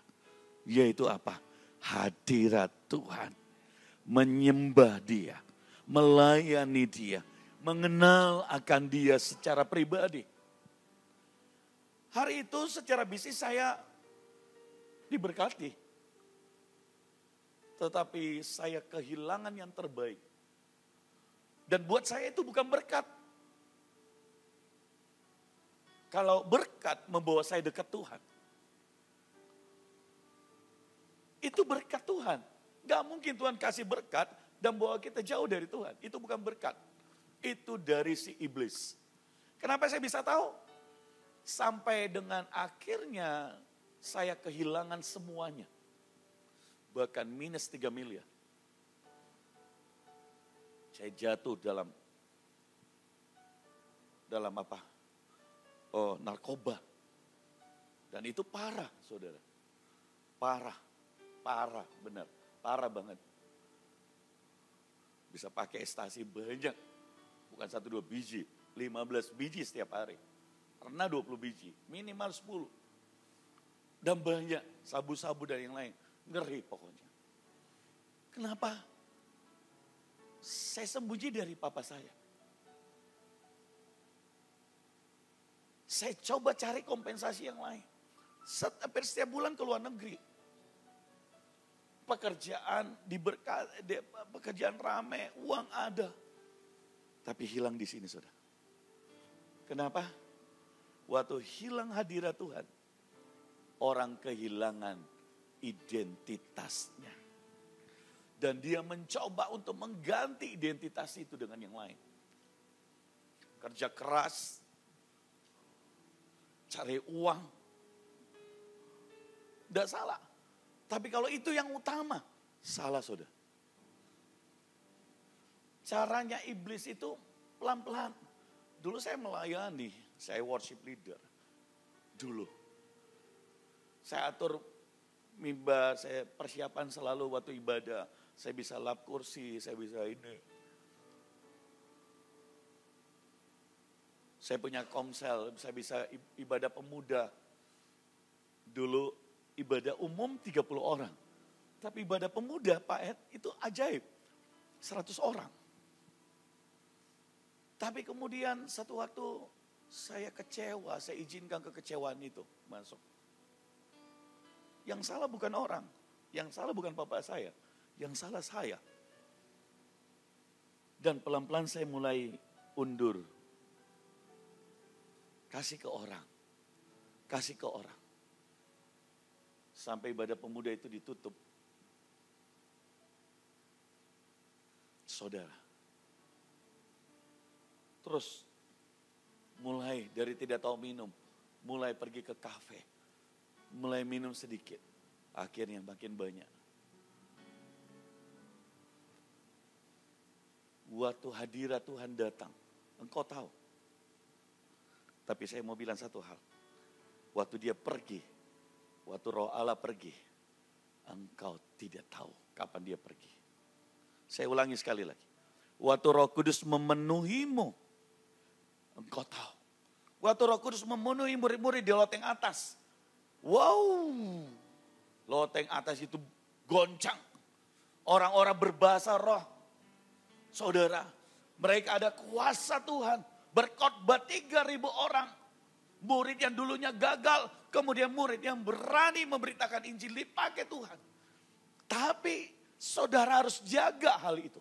Yaitu apa? Hadirat Tuhan. Menyembah dia. Melayani dia. Mengenal akan dia secara pribadi. Hari itu secara bisnis saya diberkati. Tetapi saya kehilangan yang terbaik. Dan buat saya itu bukan berkat. Kalau berkat membawa saya dekat Tuhan. Itu berkat Tuhan. Gak mungkin Tuhan kasih berkat dan bawa kita jauh dari Tuhan. Itu bukan berkat. Itu dari si iblis. Kenapa saya bisa tahu? Sampai dengan akhirnya saya kehilangan semuanya. Bahkan minus 3 miliar. Saya jatuh dalam apa? Oh, narkoba. Dan itu parah, saudara. Parah, benar. Parah banget. Bisa pakai ekstasi banyak. Bukan 1-2 biji. 15 biji setiap hari. Pernah 20 biji. Minimal 10. Dan banyak sabu-sabu dan yang lain. Ngeri pokoknya. Kenapa? Saya sembunyi dari papa saya. Saya coba cari kompensasi yang lain. Hampir setiap bulan ke luar negeri. Pekerjaan rame, uang ada. Tapi hilang di sini, saudara. Kenapa? Waktu hilang hadirat Tuhan, orang kehilangan identitasnya. Dan dia mencoba untuk mengganti identitas itu dengan yang lain. Kerja keras, cari uang. Tidak salah. Tapi kalau itu yang utama, salah, saudara. Caranya iblis itu pelan-pelan. Dulu saya melayani, saya worship leader. Dulu. Saya atur mimbar, saya persiapan selalu waktu ibadah. Saya bisa lap kursi, saya bisa ini. Saya punya komsel, saya bisa ibadah pemuda. Dulu ibadah umum 30 orang. Tapi ibadah pemuda, Pak Ed, itu ajaib. 100 orang. Tapi kemudian satu waktu saya kecewa, saya izinkan kekecewaan itu masuk. Yang salah bukan orang, yang salah bukan bapak saya, yang salah saya. Dan pelan-pelan saya mulai undur. Kasih ke orang. Sampai ibadah pemuda itu ditutup. Saudara. Terus mulai dari tidak tahu minum, mulai pergi ke kafe, mulai minum sedikit, akhirnya makin banyak. Waktu hadirat Tuhan datang, engkau tahu. Tapi saya mau bilang satu hal, waktu dia pergi, waktu Roh Allah pergi, engkau tidak tahu kapan dia pergi. Saya ulangi sekali lagi, waktu Roh Kudus memenuhimu, engkau tahu. Waktu Roh Kudus memenuhi murid-murid di loteng atas. Wow. Loteng atas itu goncang. Orang-orang berbahasa roh. Saudara, mereka ada kuasa Tuhan. Berkhotbah 3.000 orang. Murid yang dulunya gagal. Kemudian murid yang berani memberitakan Injil dipakai Tuhan. Tapi saudara harus jaga hal itu.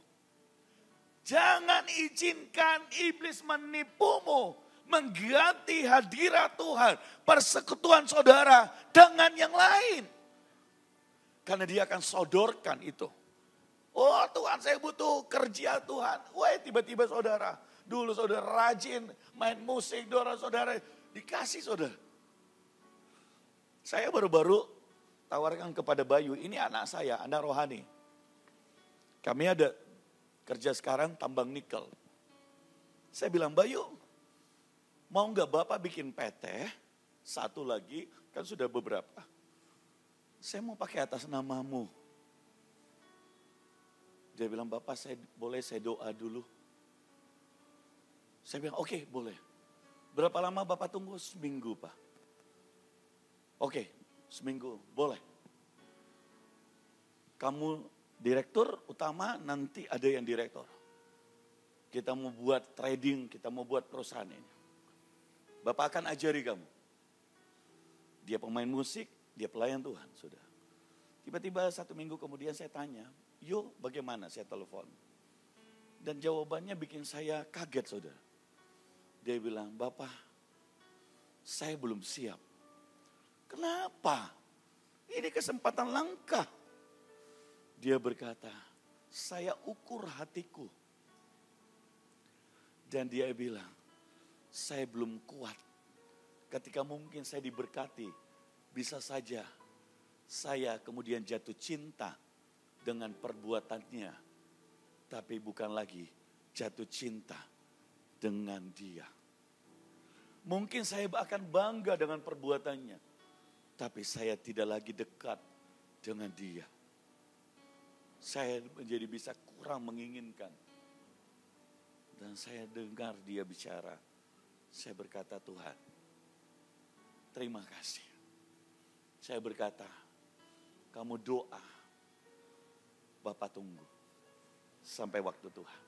Jangan izinkan iblis menipumu, mengganti hadirat Tuhan, persekutuan saudara dengan yang lain. Karena dia akan sodorkan itu. Oh Tuhan, saya butuh kerja Tuhan. Wah, tiba-tiba saudara, dulu saudara rajin main musik, saudara dikasih saudara. Saya baru-baru tawarkan kepada Bayu, ini anak saya, anak rohani. Kami ada kerja sekarang tambang nikel. Saya bilang, Bayu, mau nggak Bapak bikin PT? Satu lagi, kan sudah beberapa. Saya mau pakai atas namamu. Dia bilang, Bapak boleh saya doa dulu. Saya bilang, oke, boleh. Berapa lama Bapak tunggu? Seminggu, Pak. Oke, seminggu, boleh. Kamu direktur utama, nanti ada yang direktur. Kita mau buat trading, kita mau buat perusahaan ini. Bapak akan ajari kamu. Dia pemain musik, dia pelayan Tuhan, sudah. Tiba-tiba 1 minggu kemudian saya tanya, yuk bagaimana, saya telepon. Dan jawabannya bikin saya kaget, saudara. Dia bilang, Bapak, saya belum siap. Kenapa? Ini kesempatan langka. Dia berkata, saya ukur hatiku. Dan dia bilang, saya belum kuat. Ketika mungkin saya diberkati, bisa saja saya kemudian jatuh cinta dengan perbuatannya. Tapi bukan lagi jatuh cinta dengan dia. Mungkin saya akan bangga dengan perbuatannya. Tapi saya tidak lagi dekat dengan dia. Saya menjadi bisa kurang menginginkan. Dan saya dengar dia bicara. Saya berkata, Tuhan, terima kasih. Saya berkata, kamu doa, Bapak tunggu sampai waktu Tuhan.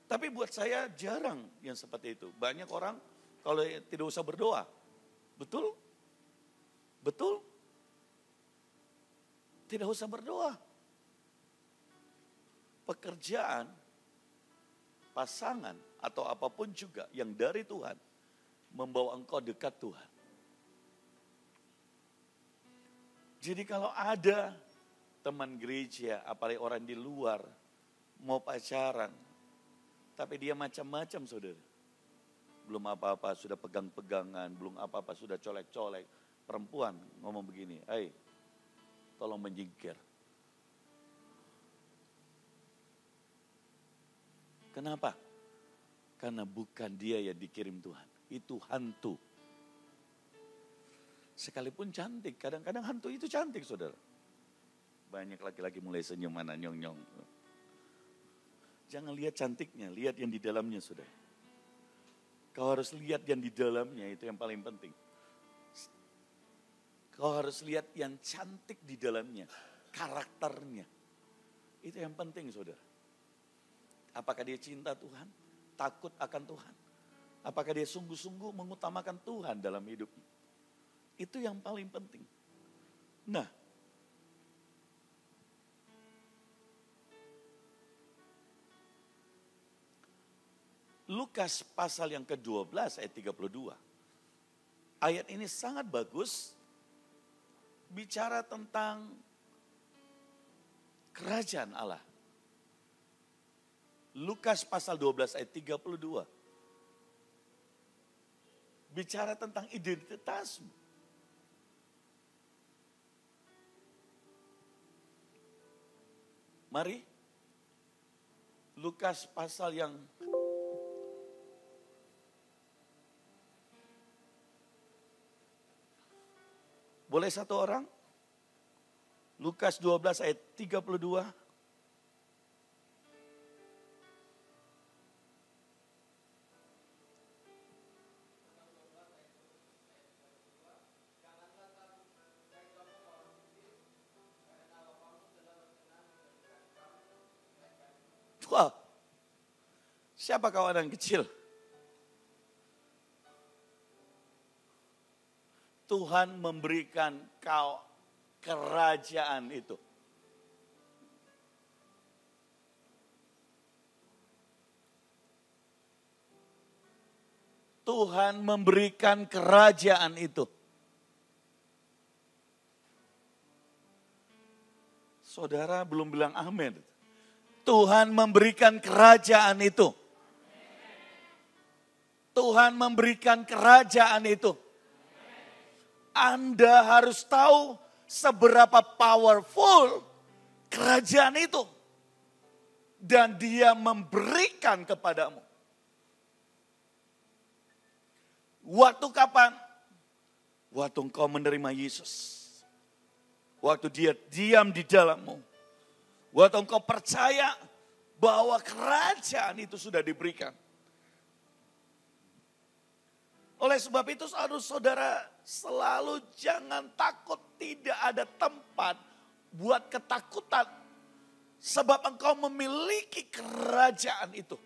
Tapi buat saya jarang yang seperti itu. Banyak orang kalau tidak usah berdoa. Betul? Betul? Tidak usah berdoa. Pekerjaan, pasangan, atau apapun juga yang dari Tuhan, membawa engkau dekat Tuhan. Jadi kalau ada teman gereja, apalagi orang di luar, mau pacaran, tapi dia macam-macam saudara. Belum apa-apa sudah pegang-pegangan, belum apa-apa sudah colek-colek. Perempuan ngomong begini, tolong menyingkir. Kenapa? Karena bukan dia yang dikirim Tuhan, itu hantu. Sekalipun cantik, kadang-kadang hantu itu cantik saudara. Banyak laki-laki mulai senyum mana nyong-nyong. Jangan lihat cantiknya, lihat yang di dalamnya saudara. Kau harus lihat yang di dalamnya, itu yang paling penting. Kau harus lihat yang cantik di dalamnya, karakternya. Itu yang penting saudara. Apakah dia cinta Tuhan, takut akan Tuhan. Apakah dia sungguh-sungguh mengutamakan Tuhan dalam hidupnya. Itu yang paling penting. Nah, Lukas pasal yang ke-12 ayat 32. Ayat ini sangat bagus. Bicara tentang kerajaan Allah. Lukas pasal 12 ayat 32. Bicara tentang identitasmu. Mari. Lukas pasal yang boleh satu orang? Lukas 12 ayat 32. Wah, siapa kawan kecil? Tuhan memberikan kau kerajaan itu. Tuhan memberikan kerajaan itu. Saudara belum bilang amin. Tuhan memberikan kerajaan itu. Tuhan memberikan kerajaan itu. Anda harus tahu seberapa powerful kerajaan itu. Dan dia memberikan kepadamu. Waktu kapan? Waktu engkau menerima Yesus. Waktu dia diam di dalammu. Waktu engkau percaya bahwa kerajaan itu sudah diberikan. Oleh sebab itu saudara selalu jangan takut, tidak ada tempat buat ketakutan. Sebab engkau memiliki kerajaan itu.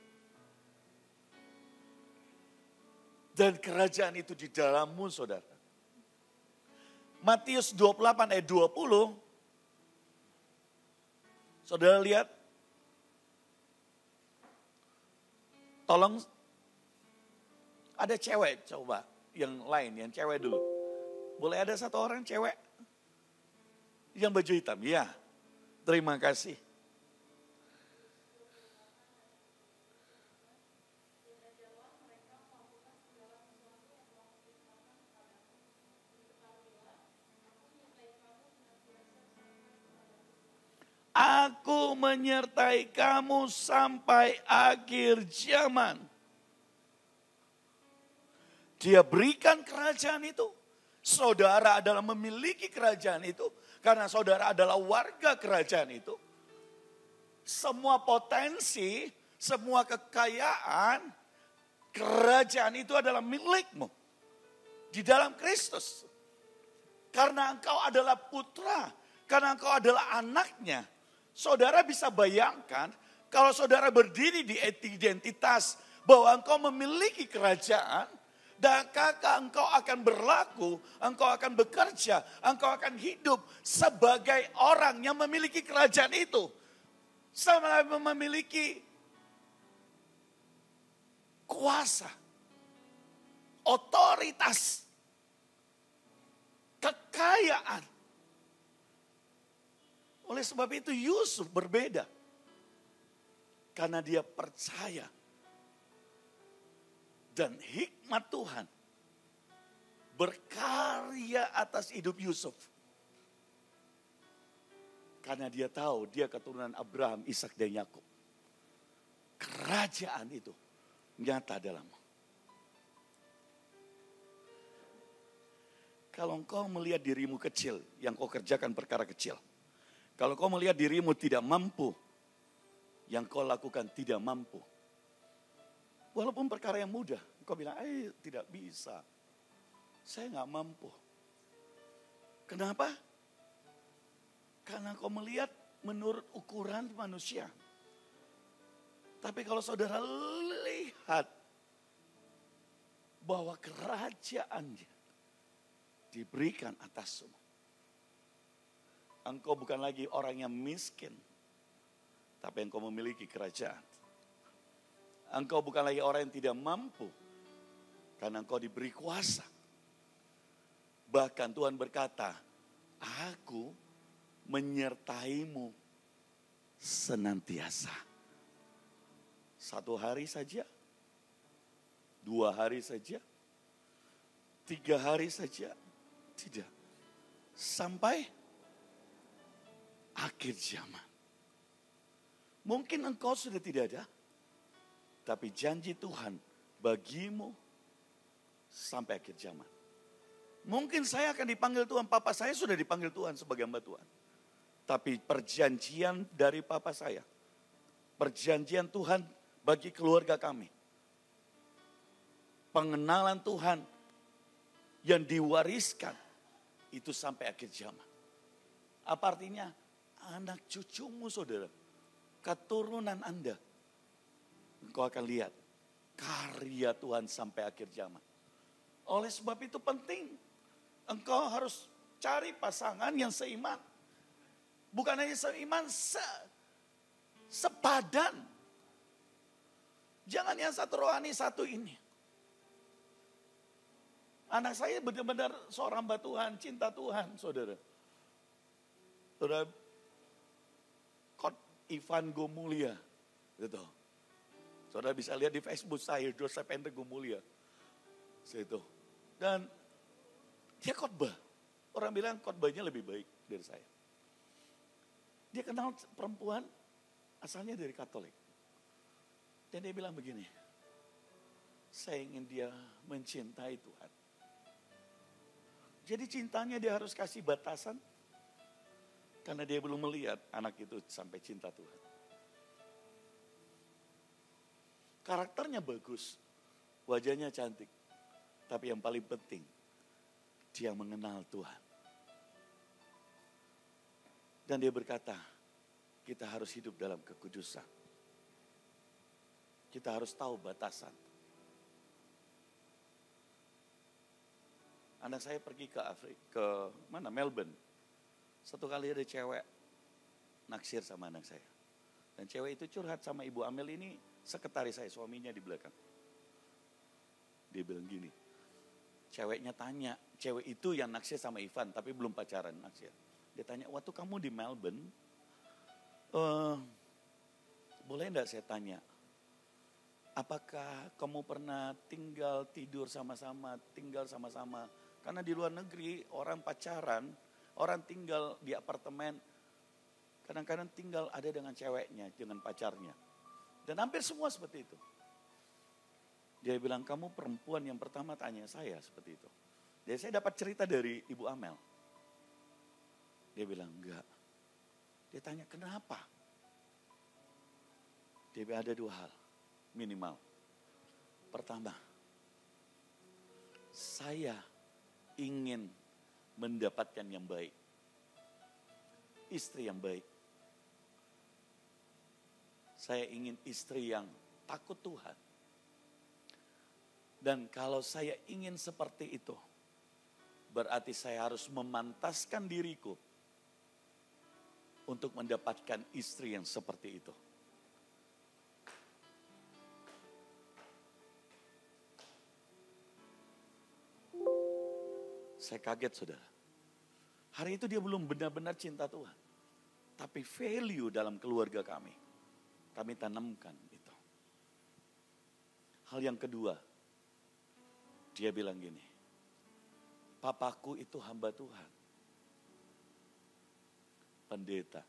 Dan kerajaan itu di dalammu saudara. Matius 28 ayat 20. Saudara lihat. Tolong. Ada cewek coba. Yang lain, yang cewek dulu. Boleh ada satu orang cewek. Yang baju hitam, ya. Terima kasih. Aku menyertai kamu sampai akhir zaman. Dia berikan kerajaan itu. Saudara adalah memiliki kerajaan itu. Karena saudara adalah warga kerajaan itu. Semua potensi, semua kekayaan, kerajaan itu adalah milikmu. Di dalam Kristus. Karena engkau adalah putra. Karena engkau adalah anaknya. Saudara bisa bayangkan kalau saudara berdiri di identitas bahwa engkau memiliki kerajaan, dan kakak engkau akan berlaku, engkau akan bekerja, engkau akan hidup sebagai orang yang memiliki kerajaan itu. Sama memiliki kuasa, otoritas, kekayaan. Oleh sebab itu Yusuf berbeda. Karena dia percaya. Dan hikmat Tuhan berkarya atas hidup Yusuf. Karena dia tahu dia keturunan Abraham, Ishak dan Yakub. Kerajaan itu nyata dalam. Kalau engkau melihat dirimu kecil, yang kau kerjakan perkara kecil. Kalau kau melihat dirimu tidak mampu, yang kau lakukan tidak mampu. Walaupun perkara yang mudah, kau bilang, tidak bisa. Saya nggak mampu. Kenapa? Karena kau melihat menurut ukuran manusia. Tapi kalau saudara lihat bahwa kerajaannya diberikan atasmu. Engkau bukan lagi orang yang miskin, tapi engkau memiliki kerajaan. Engkau bukan lagi orang yang tidak mampu, karena engkau diberi kuasa. Bahkan Tuhan berkata, aku menyertaimu senantiasa. 1 hari saja, 2 hari saja, 3 hari saja, tidak. Sampai akhir zaman. Mungkin engkau sudah tidak ada. Tapi janji Tuhan bagimu sampai akhir zaman. Mungkin saya akan dipanggil Tuhan. Papa saya sudah dipanggil Tuhan sebagai hamba Tuhan. Tapi perjanjian dari papa saya. Perjanjian Tuhan bagi keluarga kami. Pengenalan Tuhan yang diwariskan. Itu sampai akhir zaman. Apa artinya? Anak cucumu saudara, keturunan Anda, engkau akan lihat karya Tuhan sampai akhir zaman. Oleh sebab itu penting, engkau harus cari pasangan yang seiman. Bukan hanya seiman, sepadan. Jangan yang satu rohani, satu ini. Anak saya benar-benar seorang hamba Tuhan, cinta Tuhan, saudara. Saudara, Kot Ivan Gomulia, gitu. Saudara bisa lihat di Facebook saya, Joseph Hendrik Gomulia. Itu. Dan dia khotbah. Orang bilang khotbahnya lebih baik dari saya. Dia kenal perempuan asalnya dari Katolik. Dan dia bilang begini, saya ingin dia mencintai Tuhan. Jadi cintanya dia harus kasih batasan, karena dia belum melihat anak itu sampai cinta Tuhan. Karakternya bagus, wajahnya cantik. Tapi yang paling penting, dia mengenal Tuhan. Dan dia berkata, kita harus hidup dalam kekudusan. Kita harus tahu batasan. Anak saya pergi ke Melbourne. Satu kali ada cewek naksir sama anak saya. Dan cewek itu curhat sama Ibu Amel ini, sekretaris saya, suaminya di belakang. Dia bilang gini, ceweknya tanya, cewek itu yang naksir sama Ivan, tapi belum pacaran naksir. Dia tanya, waktu kamu di Melbourne, boleh enggak saya tanya, apakah kamu pernah tidur sama-sama, tinggal sama-sama? Karena di luar negeri orang pacaran, orang tinggal di apartemen, kadang-kadang tinggal ada dengan ceweknya, dengan pacarnya. Dan hampir semua seperti itu. Dia bilang, kamu perempuan yang pertama tanya saya seperti itu. Jadi saya dapat cerita dari Ibu Amel. Dia bilang, enggak. Dia tanya, kenapa? Dia bilang, ada dua hal, minimal. Pertama, saya ingin mendapatkan yang baik. Istri yang baik. Saya ingin istri yang takut Tuhan. Dan kalau saya ingin seperti itu, berarti saya harus memantaskan diriku untuk mendapatkan istri yang seperti itu. Saya kaget, saudara. Hari itu dia belum benar-benar cinta Tuhan. Tapi value dalam keluarga kami tanamkan itu. Hal yang kedua, dia bilang gini, papaku itu hamba Tuhan. Pendeta.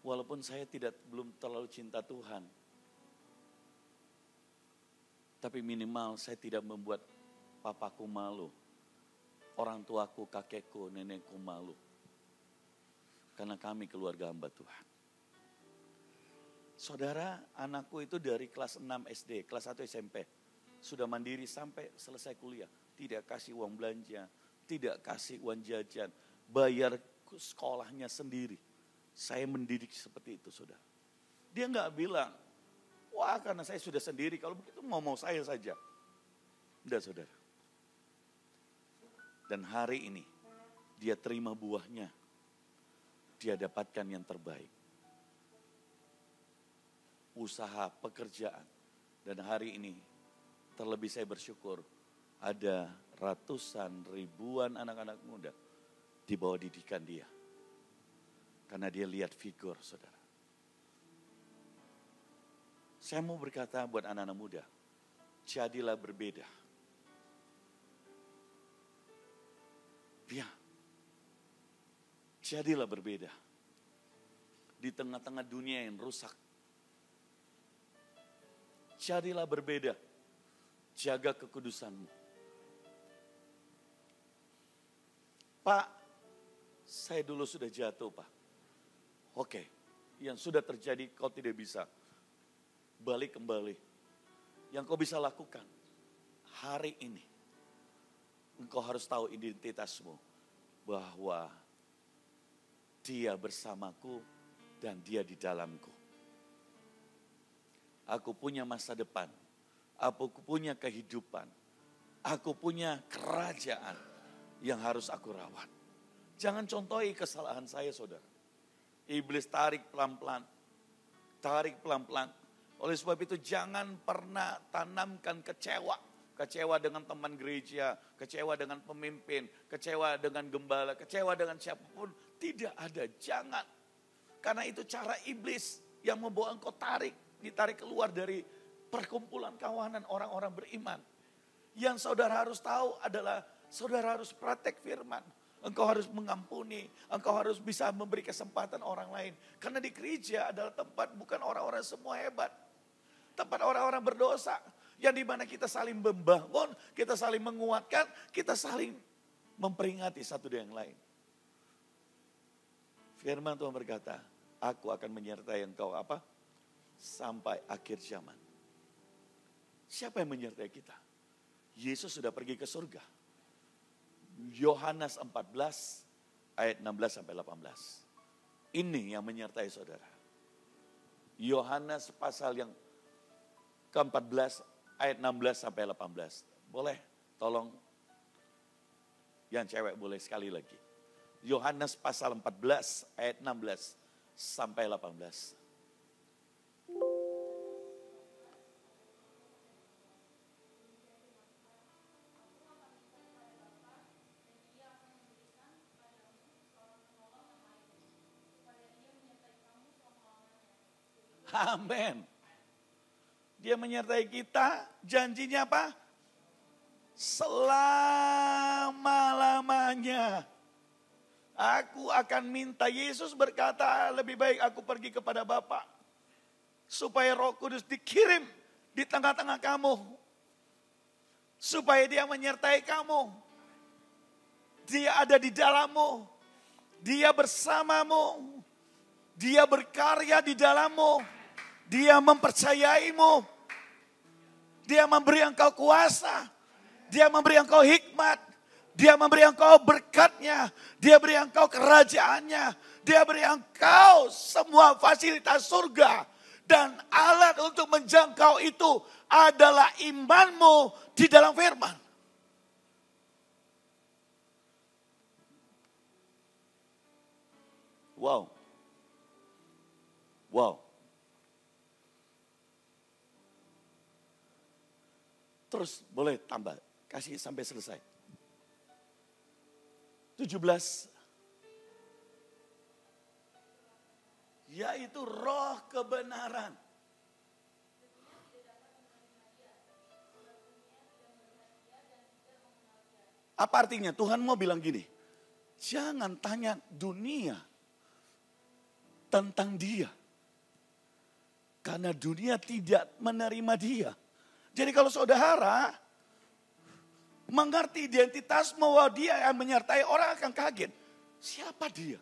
Walaupun saya belum terlalu cinta Tuhan, tapi minimal saya tidak membuat papaku malu, orang tuaku, kakekku, nenekku malu. Karena kami keluarga hamba Tuhan. Saudara, anakku itu dari kelas 6 SD, kelas 1 SMP. Sudah mandiri sampai selesai kuliah. Tidak kasih uang belanja, tidak kasih uang jajan, bayar sekolahnya sendiri. Saya mendidik seperti itu, saudara. Dia nggak bilang, wah karena saya sudah sendiri, kalau begitu mau saya saja. Tidak, saudara. Dan hari ini dia terima buahnya. Dia dapatkan yang terbaik. Usaha, pekerjaan. Dan hari ini terlebih saya bersyukur ada ratusan ribuan anak-anak muda di bawah didikan dia. Karena dia lihat figur, saudara. Saya mau berkata buat anak-anak muda, jadilah berbeda. Ya, jadilah berbeda. Di tengah-tengah dunia yang rusak. Jadilah berbeda. Jaga kekudusanmu. Pak, saya dulu sudah jatuh, Pak. Oke, yang sudah terjadi kau tidak bisa balik kembali. Yang kau bisa lakukan hari ini, engkau harus tahu identitasmu. Bahwa dia bersamaku dan dia di dalamku. Aku punya masa depan. Aku punya kehidupan. Aku punya kerajaan yang harus aku rawat. Jangan contohi kesalahan saya, saudara. Iblis tarik pelan-pelan. Tarik pelan-pelan. Oleh sebab itu jangan pernah tanamkan kecewa kecewa dengan teman gereja, kecewa dengan pemimpin, kecewa dengan gembala, kecewa dengan siapapun. Tidak ada, jangan. Karena itu cara iblis yang membawa engkau ditarik keluar dari perkumpulan kawanan orang-orang beriman. Yang saudara harus tahu adalah saudara harus praktek firman. Engkau harus mengampuni, engkau harus bisa memberi kesempatan orang lain. Karena di gereja adalah tempat bukan orang-orang semua hebat. Tempat orang-orang berdosa. Yang dimana kita saling membangun, kita saling menguatkan, kita saling memperingati satu dengan yang lain. Firman Tuhan berkata, aku akan menyertai engkau apa? Sampai akhir zaman. Siapa yang menyertai kita? Yesus sudah pergi ke surga. Yohanes 14 ayat 16 sampai 18. Ini yang menyertai saudara. Yohanes pasal yang ke-14 ayat 16 sampai 18. Boleh tolong yang cewek boleh sekali lagi. Yohanes pasal 14 ayat 16 sampai 18. Amin. Dia menyertai kita, janjinya apa? Selama-lamanya. Aku akan minta, Yesus berkata, lebih baik aku pergi kepada Bapa. Supaya Roh Kudus dikirim di tengah-tengah kamu. Supaya dia menyertai kamu. Dia ada di dalammu. Dia bersamamu. Dia berkarya di dalammu. Dia mempercayaimu. Dia memberi engkau kuasa. Dia memberi engkau hikmat. Dia memberi engkau berkatnya. Dia beri engkau kerajaannya. Dia beri engkau semua fasilitas surga. Dan alat untuk menjangkau itu adalah imanmu di dalam firman. Wow. Wow. Terus boleh tambah, kasih sampai selesai. 17. Yaitu roh kebenaran. Apa artinya? Tuhan mau bilang gini, jangan tanya dunia tentang dia. Karena dunia tidak menerima dia. Jadi kalau saudara mengerti identitas bahwa dia yang menyertai, orang akan kaget. Siapa dia?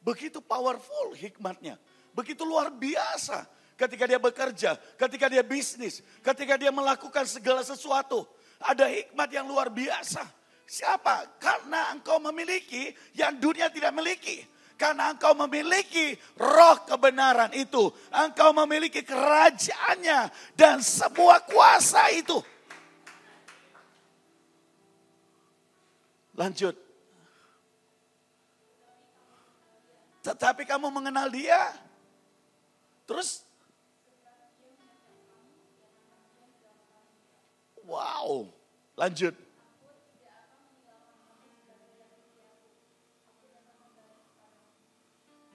Begitu powerful hikmatnya. Begitu luar biasa ketika dia bekerja, ketika dia bisnis, ketika dia melakukan segala sesuatu. Ada hikmat yang luar biasa. Siapa? Karena engkau memiliki yang dunia tidak miliki. Karena engkau memiliki roh kebenaran itu. Engkau memiliki kerajaannya dan semua kuasa itu. Lanjut. Tetapi kamu mengenal dia. Terus. Wow. Lanjut.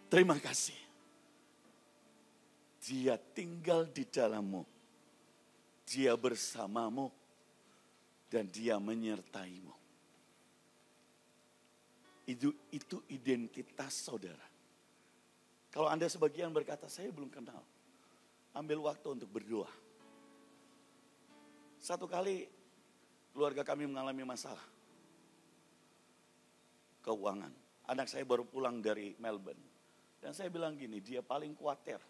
Terima kasih. Dia tinggal di dalammu. Dia bersamamu. Dan dia menyertaimu. Itu identitas saudara. Kalau Anda sebagian berkata, saya belum kenal. Ambil waktu untuk berdoa. Satu kali keluarga kami mengalami masalah. Keuangan. Anak saya baru pulang dari Melbourne. Dan saya bilang gini, dia paling khawatir.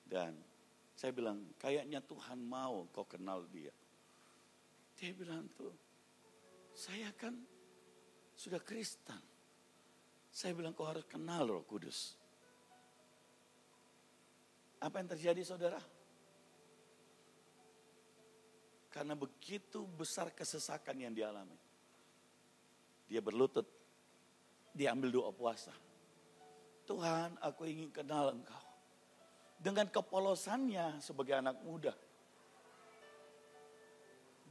Dan saya bilang, kayaknya Tuhan mau kau kenal dia. Dia bilang tuh, saya kan sudah Kristen. Saya bilang kau harus kenal Roh Kudus. Apa yang terjadi saudara? Karena begitu besar kesesakan yang dialami. Dia berlutut. Dia ambil doa puasa. Tuhan, aku ingin kenal Engkau. Dengan kepolosannya sebagai anak muda.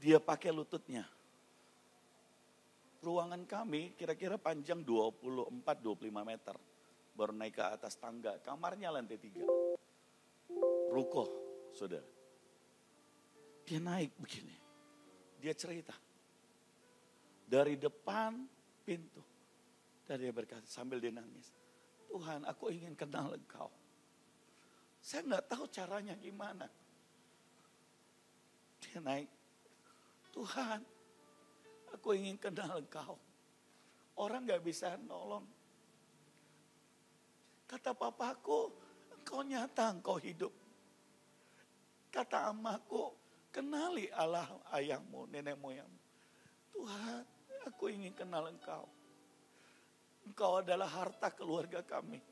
Dia pakai lututnya. Ruangan kami kira-kira panjang 24-25 meter. Baru naik ke atas tangga. Kamarnya lantai 3. Rukoh, saudara. Dia naik begini. Dia cerita. Dari depan pintu. Dan dia berkata sambil dia nangis. Tuhan, aku ingin kenal Engkau. Saya nggak tahu caranya gimana. Dia naik. Tuhan, aku ingin kenal Engkau. Orang gak bisa nolong. Kata papaku, Engkau nyata, Engkau hidup. Kata amaku, kenali Allah ayahmu, nenek moyangmu. Tuhan, aku ingin kenal Engkau. Engkau adalah harta keluarga kami.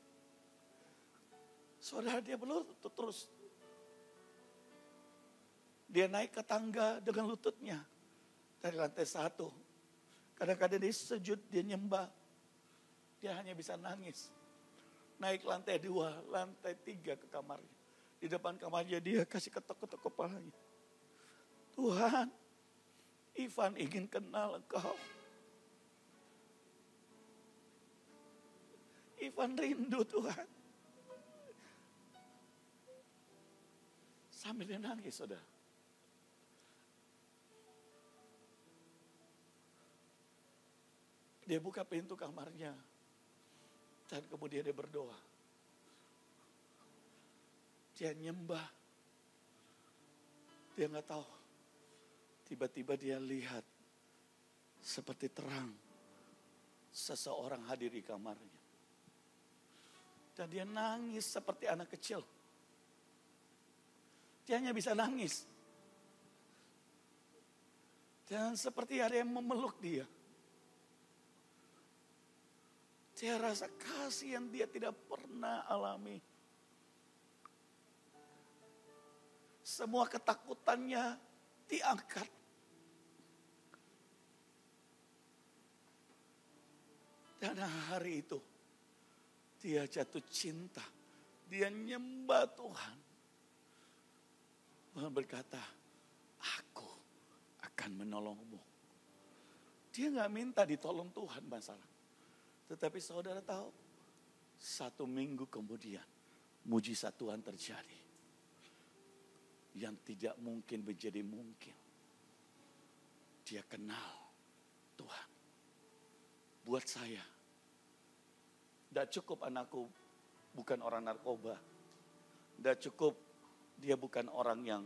Saudara, dia berlutut terus. Dia naik ke tangga dengan lututnya. Dari lantai 1. Kadang-kadang dia sujud, dia nyembah. Dia hanya bisa nangis. Naik lantai 2, lantai 3 ke kamarnya. Di depan kamarnya dia kasih ketok-ketok kepalanya. Tuhan, Ivan ingin kenal Engkau. Ivan rindu Tuhan. Sambil dia nangis, saudara. Dia buka pintu kamarnya. Dan kemudian dia berdoa. Dia nyembah. Dia nggak tahu. Tiba-tiba dia lihat. Seperti terang. Seseorang hadir di kamarnya. Dan dia nangis seperti anak kecil. Dia hanya bisa nangis. Dan seperti ada yang memeluk dia. Dia rasa kasih yang dia tidak pernah alami. Semua ketakutannya diangkat. Dan hari itu dia jatuh cinta. Dia nyembah Tuhan. Tuhan berkata, aku akan menolongmu. Dia gak minta ditolong Tuhan masalah. Tetapi saudara tahu, 1 minggu kemudian mujizat Tuhan terjadi. Yang tidak mungkin menjadi mungkin. Dia kenal Tuhan. Buat saya, tidak cukup anakku bukan orang narkoba. Tidak cukup dia bukan orang yang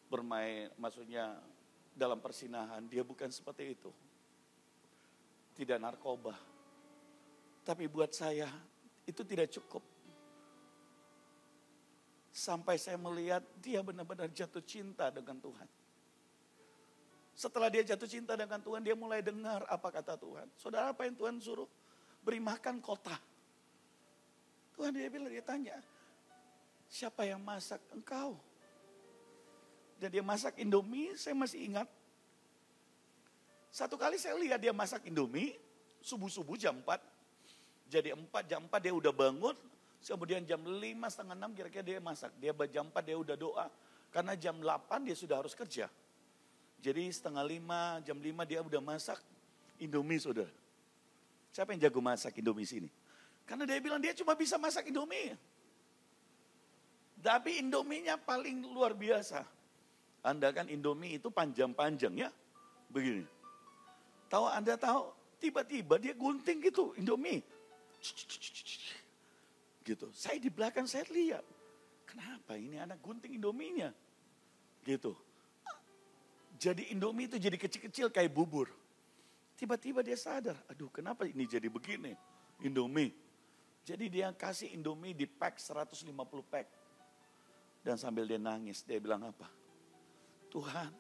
bermain, maksudnya dalam persinahan. Dia bukan seperti itu. Tidak narkoba. Tapi buat saya itu tidak cukup. Sampai saya melihat dia benar-benar jatuh cinta dengan Tuhan. Setelah dia jatuh cinta dengan Tuhan, dia mulai dengar apa kata Tuhan. Saudara, apa yang Tuhan suruh? Beri makan kota. Tuhan dia bilang, dia tanya, siapa yang masak? Engkau. Dan dia masak Indomie, saya masih ingat. Satu kali saya lihat dia masak Indomie, subuh-subuh jam 4. Jadi jam 4 dia udah bangun, kemudian jam 5, setengah 6 kira-kira dia masak. Dia jam 4 dia udah doa, karena jam 8 dia sudah harus kerja. Jadi setengah 5, jam 5 dia udah masak Indomie, saudara. Siapa yang jago masak Indomie sini? Karena dia bilang dia cuma bisa masak Indomie. Tapi Indominya paling luar biasa. Anda kan Indomie itu panjang-panjang ya. Begini. Anda tahu, tiba-tiba dia gunting gitu Indomie. Gitu. Saya di belakang saya lihat. Kenapa ini anak gunting Indominya? Gitu. Jadi Indomie itu jadi kecil-kecil kayak bubur. Tiba-tiba dia sadar, aduh kenapa ini jadi begini? Indomie. Jadi dia kasih Indomie di pack 150 pack. Dan sambil dia nangis, dia bilang apa? Tuhan,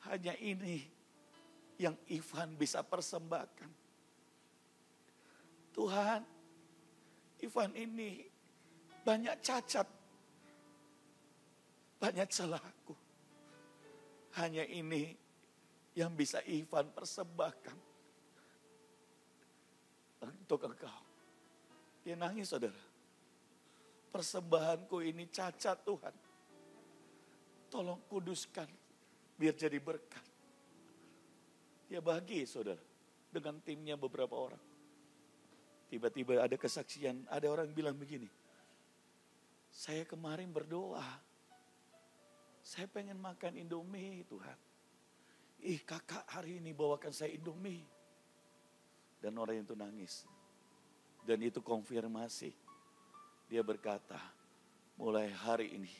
hanya ini yang Ivan bisa persembahkan. Tuhan, Ivan ini banyak cacat, banyak celahku. Hanya ini yang bisa Ivan persembahkan untuk Engkau. Dia nangis, saudara. Persembahanku ini cacat, Tuhan. Tolong kuduskan biar jadi berkat. Dia bagi saudara dengan timnya beberapa orang. Tiba-tiba ada kesaksian, ada orang bilang begini, saya kemarin berdoa, saya pengen makan Indomie Tuhan. Kakak hari ini bawakan saya Indomie. Dan orang itu nangis. Dan itu konfirmasi. Dia berkata, mulai hari ini,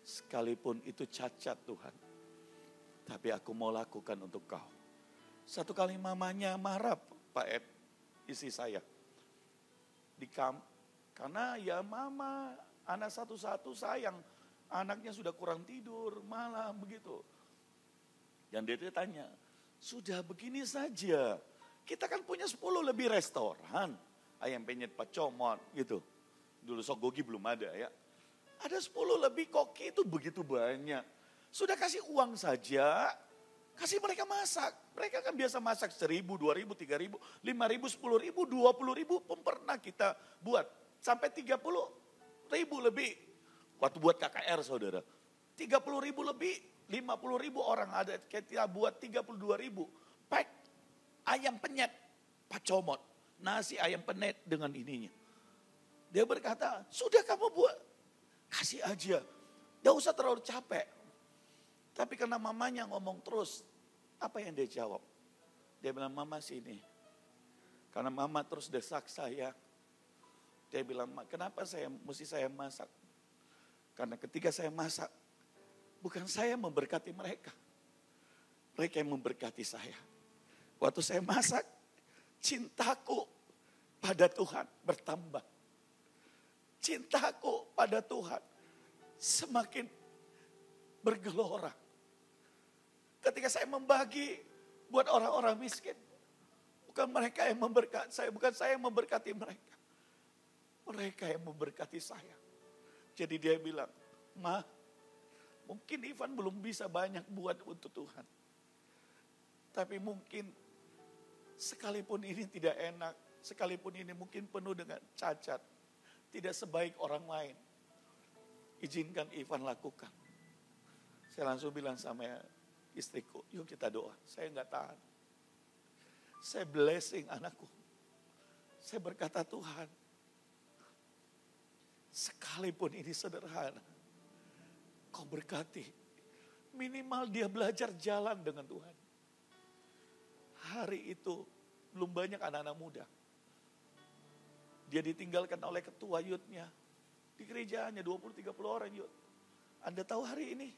sekalipun itu cacat Tuhan, tapi aku mau lakukan untuk kau. Satu kali mamanya marah, Pak Ed, istri saya. Karena ya mama, anak satu-satu sayang, anaknya sudah kurang tidur, malam begitu. Dan dia tanya, sudah begini saja, kita kan punya 10 lebih restoran, ayam penyet Pak Comot gitu. Dulu Sogogi belum ada ya. Ada 10 lebih koki itu begitu banyak. Sudah kasih uang saja, kasih mereka masak. Mereka kan biasa masak 1.000, 2.000, 3.000, 5.000, 10.000, 20.000 pun pernah kita buat. Sampai 30.000 lebih. Waktu buat KKR saudara. 30.000 lebih, 50.000 orang ada. Kita buat 32.000. Pack ayam penyet, Pak Comot. Nasi ayam penyet dengan ininya. Dia berkata, sudah kamu buat. Kasih aja. Gak usah terlalu capek. Tapi karena mamanya ngomong terus, apa yang dia jawab? Dia bilang, mama sini. Karena mama terus desak saya. Dia bilang, kenapa mesti saya masak? Karena ketika saya masak, bukan saya memberkati mereka. Mereka yang memberkati saya. Waktu saya masak, cintaku pada Tuhan bertambah. Cintaku pada Tuhan semakin bergelora. Ketika saya membagi buat orang-orang miskin, bukan mereka yang memberkati saya, bukan saya yang memberkati mereka. Mereka yang memberkati saya. Jadi dia bilang, Ma, mungkin Ivan belum bisa banyak buat untuk Tuhan. Tapi mungkin sekalipun ini tidak enak, sekalipun ini mungkin penuh dengan cacat, tidak sebaik orang lain, izinkan Ivan lakukan. Saya langsung bilang sama istriku, yuk kita doa. Saya enggak tahan. Saya blessing anakku. Saya berkata, Tuhan, sekalipun ini sederhana, kau berkati. Minimal dia belajar jalan dengan Tuhan. Hari itu belum banyak anak-anak muda. Dia ditinggalkan oleh ketua yudnya. Di gerejanya 20-30 orang yud. Anda tahu hari ini,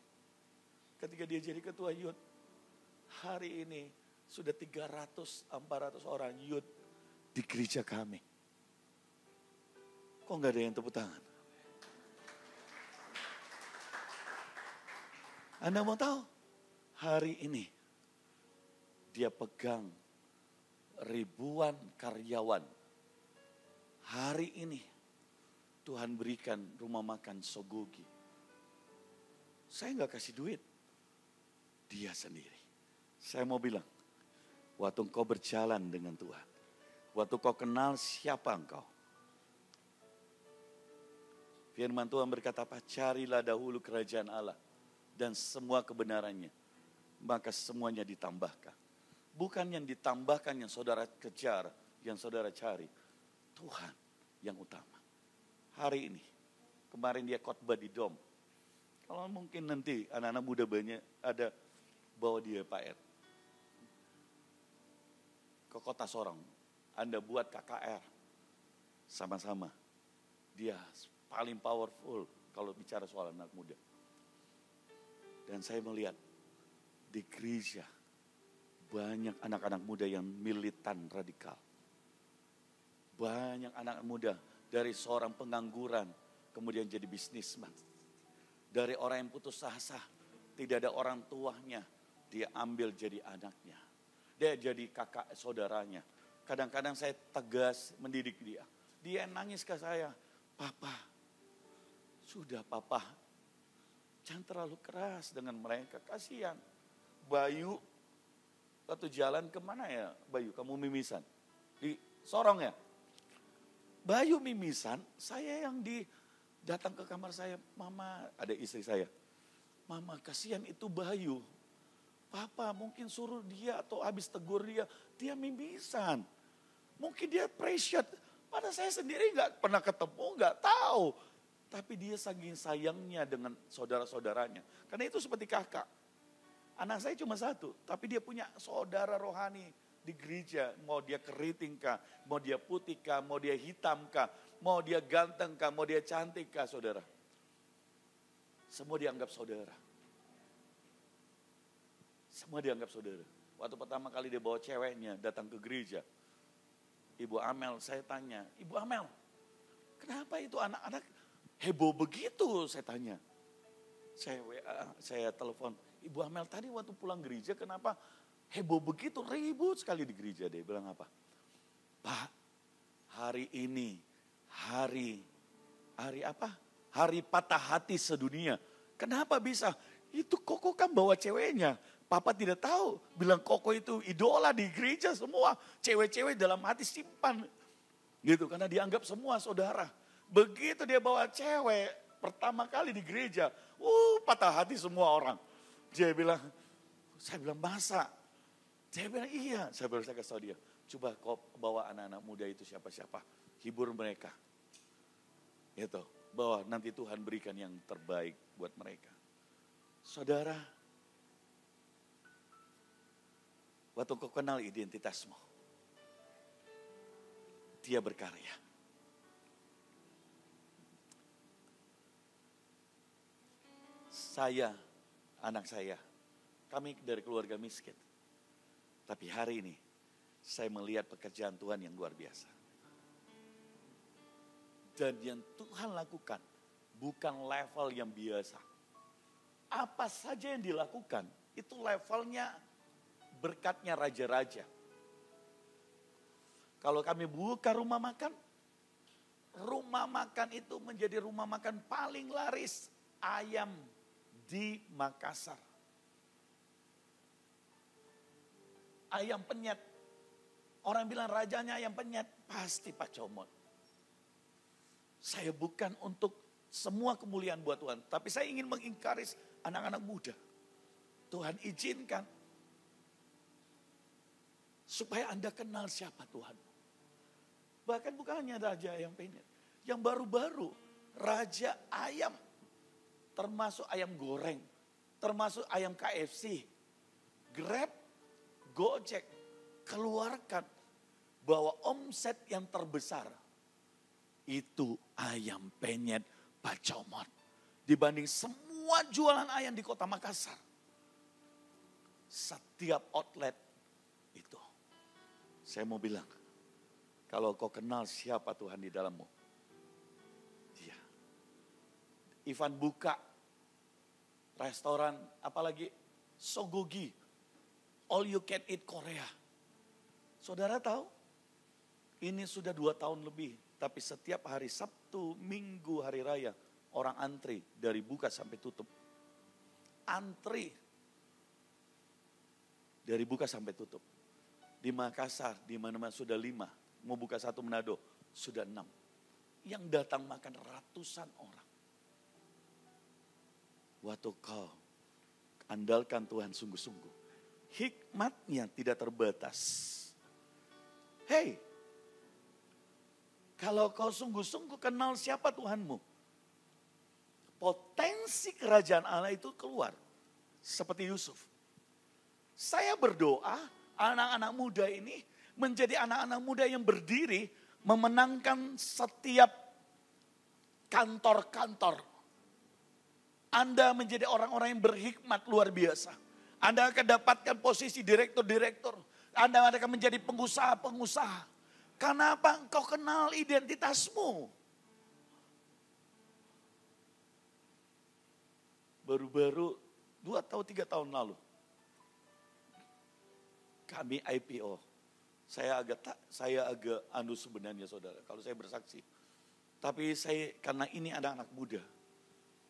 ketika dia jadi ketua yud, hari ini sudah 300-400 orang yud di gereja kami. Kok gak ada yang tepuk tangan? Anda mau tahu? Hari ini dia pegang ribuan karyawan. Hari ini Tuhan berikan rumah makan Sogogi. Saya gak kasih duit. Dia sendiri. Saya mau bilang, waktu engkau berjalan dengan Tuhan, waktu kau kenal siapa engkau, firman Tuhan berkata apa? Carilah dahulu kerajaan Allah dan semua kebenarannya, maka semuanya ditambahkan. Bukan yang ditambahkan yang saudara kejar, yang saudara cari. Tuhan yang utama. Hari ini, kemarin dia khotbah di Dom. Kalau mungkin nanti anak-anak muda banyak ada, bawa dia Pak Ed ke kota Sorong. Anda buat KKR sama-sama. Dia paling powerful kalau bicara soal anak muda. Dan saya melihat di gereja banyak anak-anak muda yang militan radikal. Banyak anak muda dari seorang pengangguran kemudian jadi bisnisman. Dari orang yang putus asa, tidak ada orang tuanya, dia ambil jadi anaknya. Dia jadi kakak saudaranya. Kadang-kadang saya tegas mendidik dia. Dia nangis ke saya, Papa, sudah Papa, jangan terlalu keras dengan mereka, kasihan. Bayu, waktu jalan kemana ya Bayu, kamu mimisan? Di Sorong ya? Bayu mimisan, saya yang datang ke kamar saya, Mama, ada istri saya. Mama, kasihan itu Bayu. Papa mungkin suruh dia atau habis tegur dia mimisan. Mungkin dia appreciate. Pada saya sendiri nggak pernah ketemu, nggak tahu. Tapi dia saking sayangnya dengan saudara-saudaranya. Karena itu seperti kakak. Anak saya cuma satu, tapi dia punya saudara rohani di gereja. Mau dia keriting kah, mau dia putih kah, mau dia hitam kah, mau dia ganteng kah, mau dia cantik kah, saudara. Semua dianggap saudara. Semua dianggap saudara. Waktu pertama kali dia bawa ceweknya datang ke gereja. Ibu Amel, saya tanya, Ibu Amel, kenapa itu anak-anak heboh begitu? Saya tanya. Saya WA, saya telepon, Ibu Amel tadi waktu pulang gereja kenapa heboh begitu? Ribut sekali di gereja. Dia bilang apa? Pak, hari ini, hari apa? Hari patah hati sedunia. Kenapa bisa? Itu Koko kan bawa ceweknya. Papa tidak tahu, bilang Koko itu idola di gereja semua. Cewek-cewek dalam hati simpan. Gitu, karena dianggap semua saudara. Begitu dia bawa cewek pertama kali di gereja. Patah hati semua orang. Saya bilang masa? Saya bilang iya. Saya kasih tahu dia. Coba kau bawa anak-anak muda itu siapa-siapa. Hibur mereka. Gitu, bahwa nanti Tuhan berikan yang terbaik buat mereka. Saudara, waktu kau kenal identitasmu, dia berkarya. Saya, anak saya, kami dari keluarga miskin. Tapi hari ini, saya melihat pekerjaan Tuhan yang luar biasa. Dan yang Tuhan lakukan, bukan level yang biasa. Apa saja yang dilakukan, itu levelnya berkatnya raja-raja. Kalau kami buka rumah makan itu menjadi rumah makan paling laris ayam di Makassar. Ayam penyet. Orang bilang rajanya ayam penyet, pasti Pak Comot. Saya bukan untuk semua kemuliaan buat Tuhan, tapi saya ingin mengencourage anak-anak muda. Tuhan izinkan supaya Anda kenal siapa Tuhan. Bahkan bukan hanya raja ayam penyet. Yang baru-baru, raja ayam. Termasuk ayam goreng. Termasuk ayam KFC. Grab, Gojek. Keluarkan bahwa omset yang terbesar. Itu ayam penyet Pak Comot. Dibanding semua jualan ayam di kota Makassar. Setiap outlet itu. Saya mau bilang, kalau kau kenal siapa Tuhan di dalammu. Dia. Ivan buka restoran, apalagi Sogogi. All you can eat Korea. Saudara tahu? Ini sudah 2 tahun lebih. Tapi setiap hari Sabtu, Minggu, Hari Raya. Orang antri dari buka sampai tutup. Antri. Dari buka sampai tutup. Di Makassar, di mana-mana sudah 5. Mau buka 1 Manado, sudah 6. Yang datang makan ratusan orang. Waktu kau andalkan Tuhan sungguh-sungguh. Hikmatnya tidak terbatas. Hei, kalau kau sungguh-sungguh kenal siapa Tuhanmu, potensi kerajaan Allah itu keluar. Seperti Yusuf. Saya berdoa anak-anak muda ini menjadi anak-anak muda yang berdiri memenangkan setiap kantor-kantor. Anda menjadi orang-orang yang berhikmat luar biasa. Anda akan dapatkan posisi direktur-direktur. Anda akan menjadi pengusaha-pengusaha. Kenapa engkau kenal identitasmu? Baru-baru 2 atau 3 tahun lalu. Kami IPO. Saya agak anu sebenarnya saudara. Kalau saya bersaksi. Tapi karena ini ada anak muda.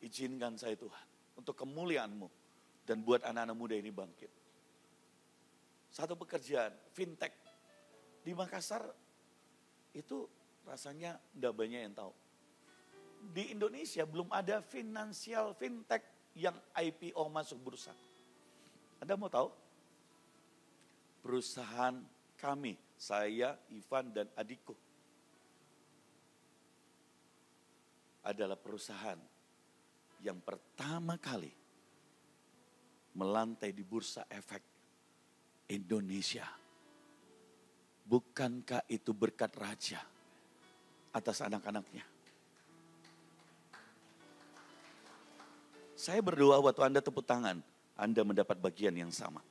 Izinkan saya Tuhan. Untuk kemuliaan-Mu. Dan buat anak-anak muda ini bangkit. Satu pekerjaan, fintech. Di Makassar itu rasanya tidak banyak yang tahu. Di Indonesia belum ada finansial fintech yang IPO masuk bursa. Anda mau tahu? Perusahaan kami, saya, Ivan, dan adikku, adalah perusahaan yang pertama kali melantai di Bursa Efek Indonesia. Bukankah itu berkat raja atas anak-anaknya? Saya berdoa waktu Anda tepuk tangan, Anda mendapat bagian yang sama.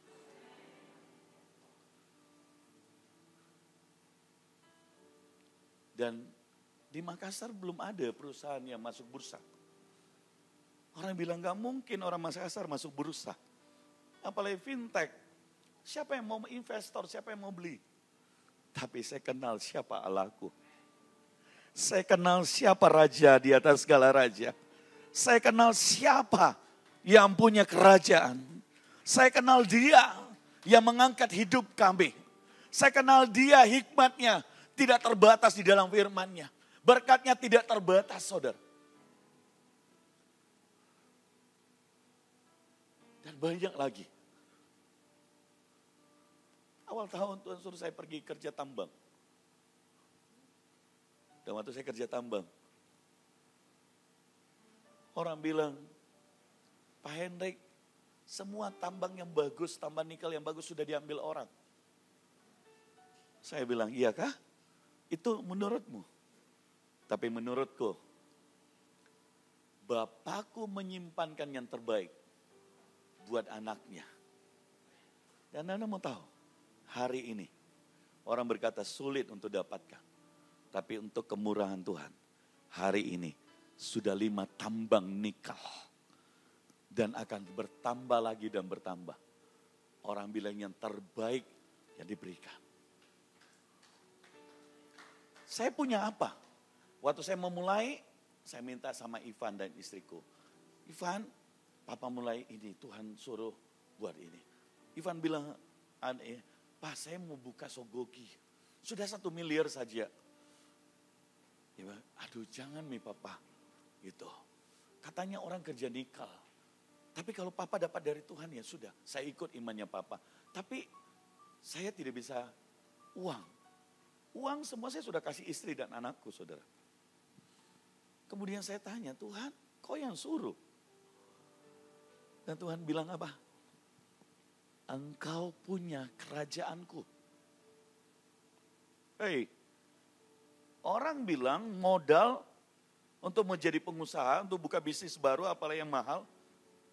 Dan di Makassar belum ada perusahaan yang masuk bursa. Orang bilang gak mungkin orang Makassar masuk bursa. Apalagi fintech. Siapa yang mau investor, siapa yang mau beli? Tapi saya kenal siapa Allahku. Saya kenal siapa raja di atas segala raja. Saya kenal siapa yang punya kerajaan. Saya kenal dia yang mengangkat hidup kami. Saya kenal dia hikmatnya tidak terbatas di dalam firman-Nya. Berkatnya tidak terbatas, saudara. Dan banyak lagi. Awal tahun Tuhan suruh saya pergi kerja tambang. Dan waktu saya kerja tambang, orang bilang, Pak Hendrik, semua tambang yang bagus, tambang nikel yang bagus sudah diambil orang. Saya bilang, iya kah? Itu menurutmu. Tapi menurutku, Bapakku menyimpankan yang terbaik buat anaknya. Dan Anda mau tahu, hari ini orang berkata sulit untuk dapatkan. Tapi untuk kemurahan Tuhan, hari ini sudah 5 tambang nikel. Dan akan bertambah lagi dan bertambah. Orang bilang yang terbaik yang diberikan. Saya punya apa? Waktu saya memulai, saya minta sama Ivan dan istriku. Ivan, Papa mulai ini, Tuhan suruh buat ini. Ivan bilang, Pak saya mau buka sogogi. Sudah 1 miliar saja. Ya, aduh jangan nih Papa. Gitu. Katanya orang kerja nikel. Tapi kalau Papa dapat dari Tuhan ya sudah. Saya ikut imannya Papa. Tapi saya tidak bisa uang. Uang semua saya sudah kasih istri dan anakku saudara. Kemudian saya tanya, Tuhan kau yang suruh. Dan Tuhan bilang apa? Engkau punya kerajaanku. Hei, orang bilang modal untuk menjadi pengusaha, untuk buka bisnis baru apalagi yang mahal,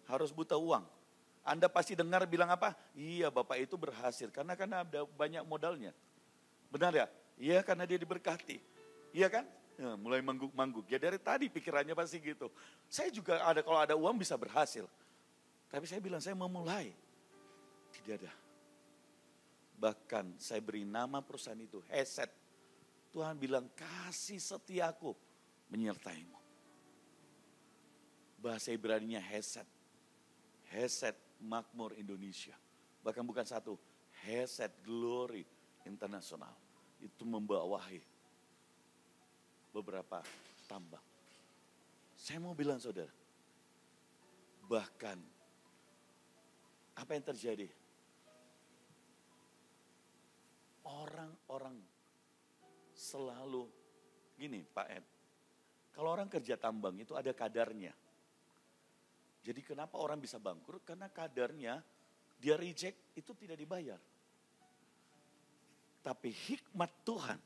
harus buta uang. Anda pasti dengar bilang apa? Iya Bapak itu berhasil, karena ada banyak modalnya. Benar ya? Iya karena dia diberkati. Iya kan? Ya, mulai mangguk-mangguk. Ya dari tadi pikirannya pasti gitu. Saya juga ada kalau ada uang bisa berhasil. Tapi saya bilang saya mau mulai. Tidak ada. Bahkan saya beri nama perusahaan itu, Heset. Tuhan bilang kasih setiaku menyertaimu. Bahasa Ibraninya Heset. Heset Makmur Indonesia. Bahkan bukan satu. Heset Glory Internasional. Itu membawahi beberapa tambang. Saya mau bilang saudara. Bahkan apa yang terjadi? Orang-orang selalu gini Pak Ed. Kalau orang kerja tambang itu ada kadarnya. Jadi kenapa orang bisa bangkrut? Karena kadarnya dia reject itu tidak dibayar. Tapi hikmat Tuhan.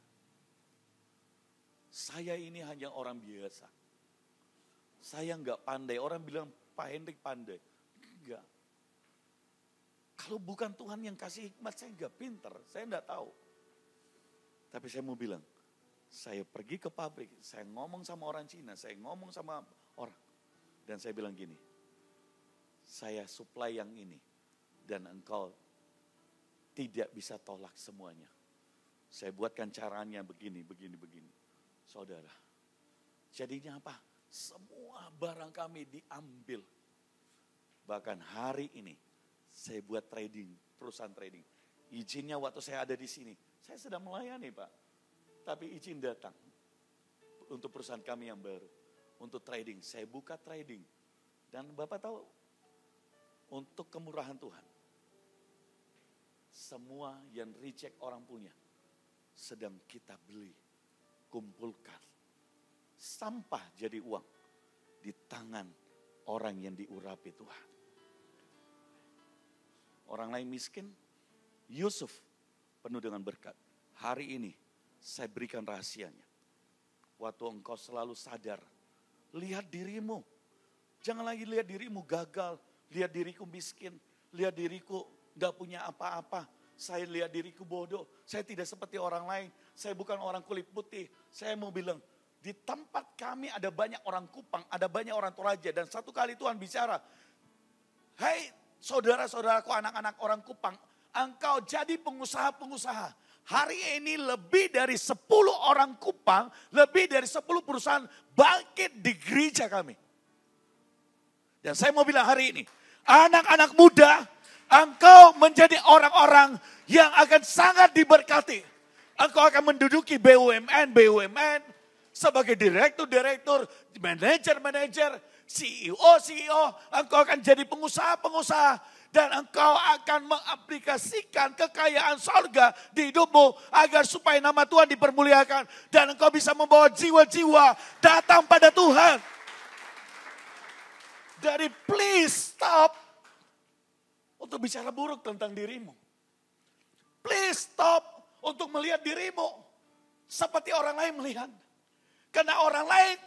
Saya ini hanya orang biasa. Saya enggak pandai. Orang bilang Pak Hendrik pandai. Enggak. Kalau bukan Tuhan yang kasih hikmat, saya enggak pintar. Saya enggak tahu. Tapi saya mau bilang, saya pergi ke pabrik, saya ngomong sama orang Cina, saya ngomong sama orang. Dan saya bilang gini, saya supply yang ini. Dan engkau tidak bisa tolak semuanya. Saya buatkan caranya begini. Saudara, jadinya apa? Semua barang kami diambil. Bahkan hari ini, saya buat trading, perusahaan trading. Izinnya waktu saya ada di sini, saya sedang melayani Pak. Tapi izin datang untuk perusahaan kami yang baru. Untuk trading, saya buka trading. Dan Bapak tahu, untuk kemurahan Tuhan. semua yang reject orang punya sedang kita beli, kumpulkan. Sampah jadi uang di tangan orang yang diurapi Tuhan. Orang lain miskin, Yusuf penuh dengan berkat. Hari ini saya berikan rahasianya. Waktu engkau selalu sadar, lihat dirimu. Jangan lagi lihat dirimu gagal, lihat diriku miskin, lihat diriku gak punya apa-apa. Saya lihat diriku bodoh, saya tidak seperti orang lain. Saya bukan orang kulit putih. Saya mau bilang, di tempat kami ada banyak orang Kupang, ada banyak orang Toraja. Dan satu kali Tuhan bicara, "Hai saudara-saudaraku, anak-anak orang Kupang, engkau jadi pengusaha-pengusaha. Hari ini lebih dari 10 orang Kupang, lebih dari 10 perusahaan bangkit di gereja kami." Dan saya mau bilang hari ini, anak-anak muda, engkau menjadi orang-orang yang akan sangat diberkati. Engkau akan menduduki BUMN sebagai direktur, manajer, CEO. Engkau akan jadi pengusaha. Dan engkau akan mengaplikasikan kekayaan sorga di hidupmu agar supaya nama Tuhan dipermuliakan. Dan engkau bisa membawa jiwa-jiwa datang pada Tuhan. Dari please stop untuk bicara buruk tentang dirimu. Please stop untuk melihat dirimu seperti orang lain melihat. Karena orang lain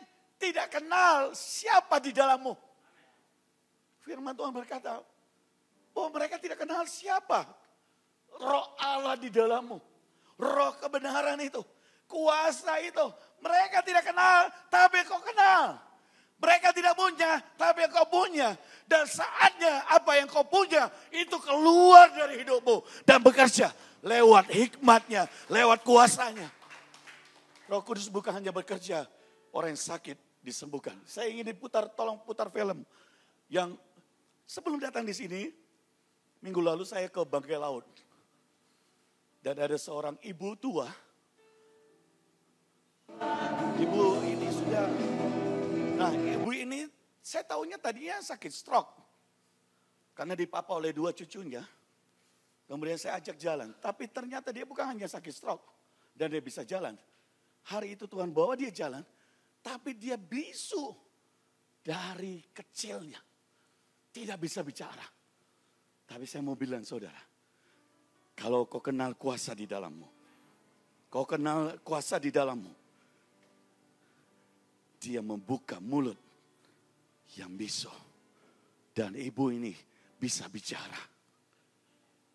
tidak kenal siapa di dalammu. Firman Tuhan berkata, bahwa mereka tidak kenal siapa Roh Allah di dalammu. Roh kebenaran itu, kuasa itu. Mereka tidak kenal, tapi kau kenal. Mereka tidak punya, tapi kau punya. Dan saatnya apa yang kau punya, itu keluar dari hidupmu. Dan bekerja lewat hikmatnya, lewat kuasanya. Roh Kudus bukan hanya bekerja, orang yang sakit disembuhkan. Saya ingin tolong putar film. Yang sebelum datang di sini, minggu lalu saya ke Bangkai Laut. Dan ada seorang ibu tua. Ibu ini sudah... Nah, ibu ini saya tahunya tadinya sakit stroke. Karena dipapa oleh 2 cucunya. Kemudian saya ajak jalan. Tapi ternyata dia bukan hanya sakit stroke. Dan dia bisa jalan. Hari itu Tuhan bawa dia jalan. Tapi dia bisu dari kecilnya. Tidak bisa bicara. Tapi saya mau bilang saudara. Kalau kau kenal kuasa di dalammu. Kau kenal kuasa di dalammu. Dia membuka mulut yang bisu. Dan ibu ini bisa bicara.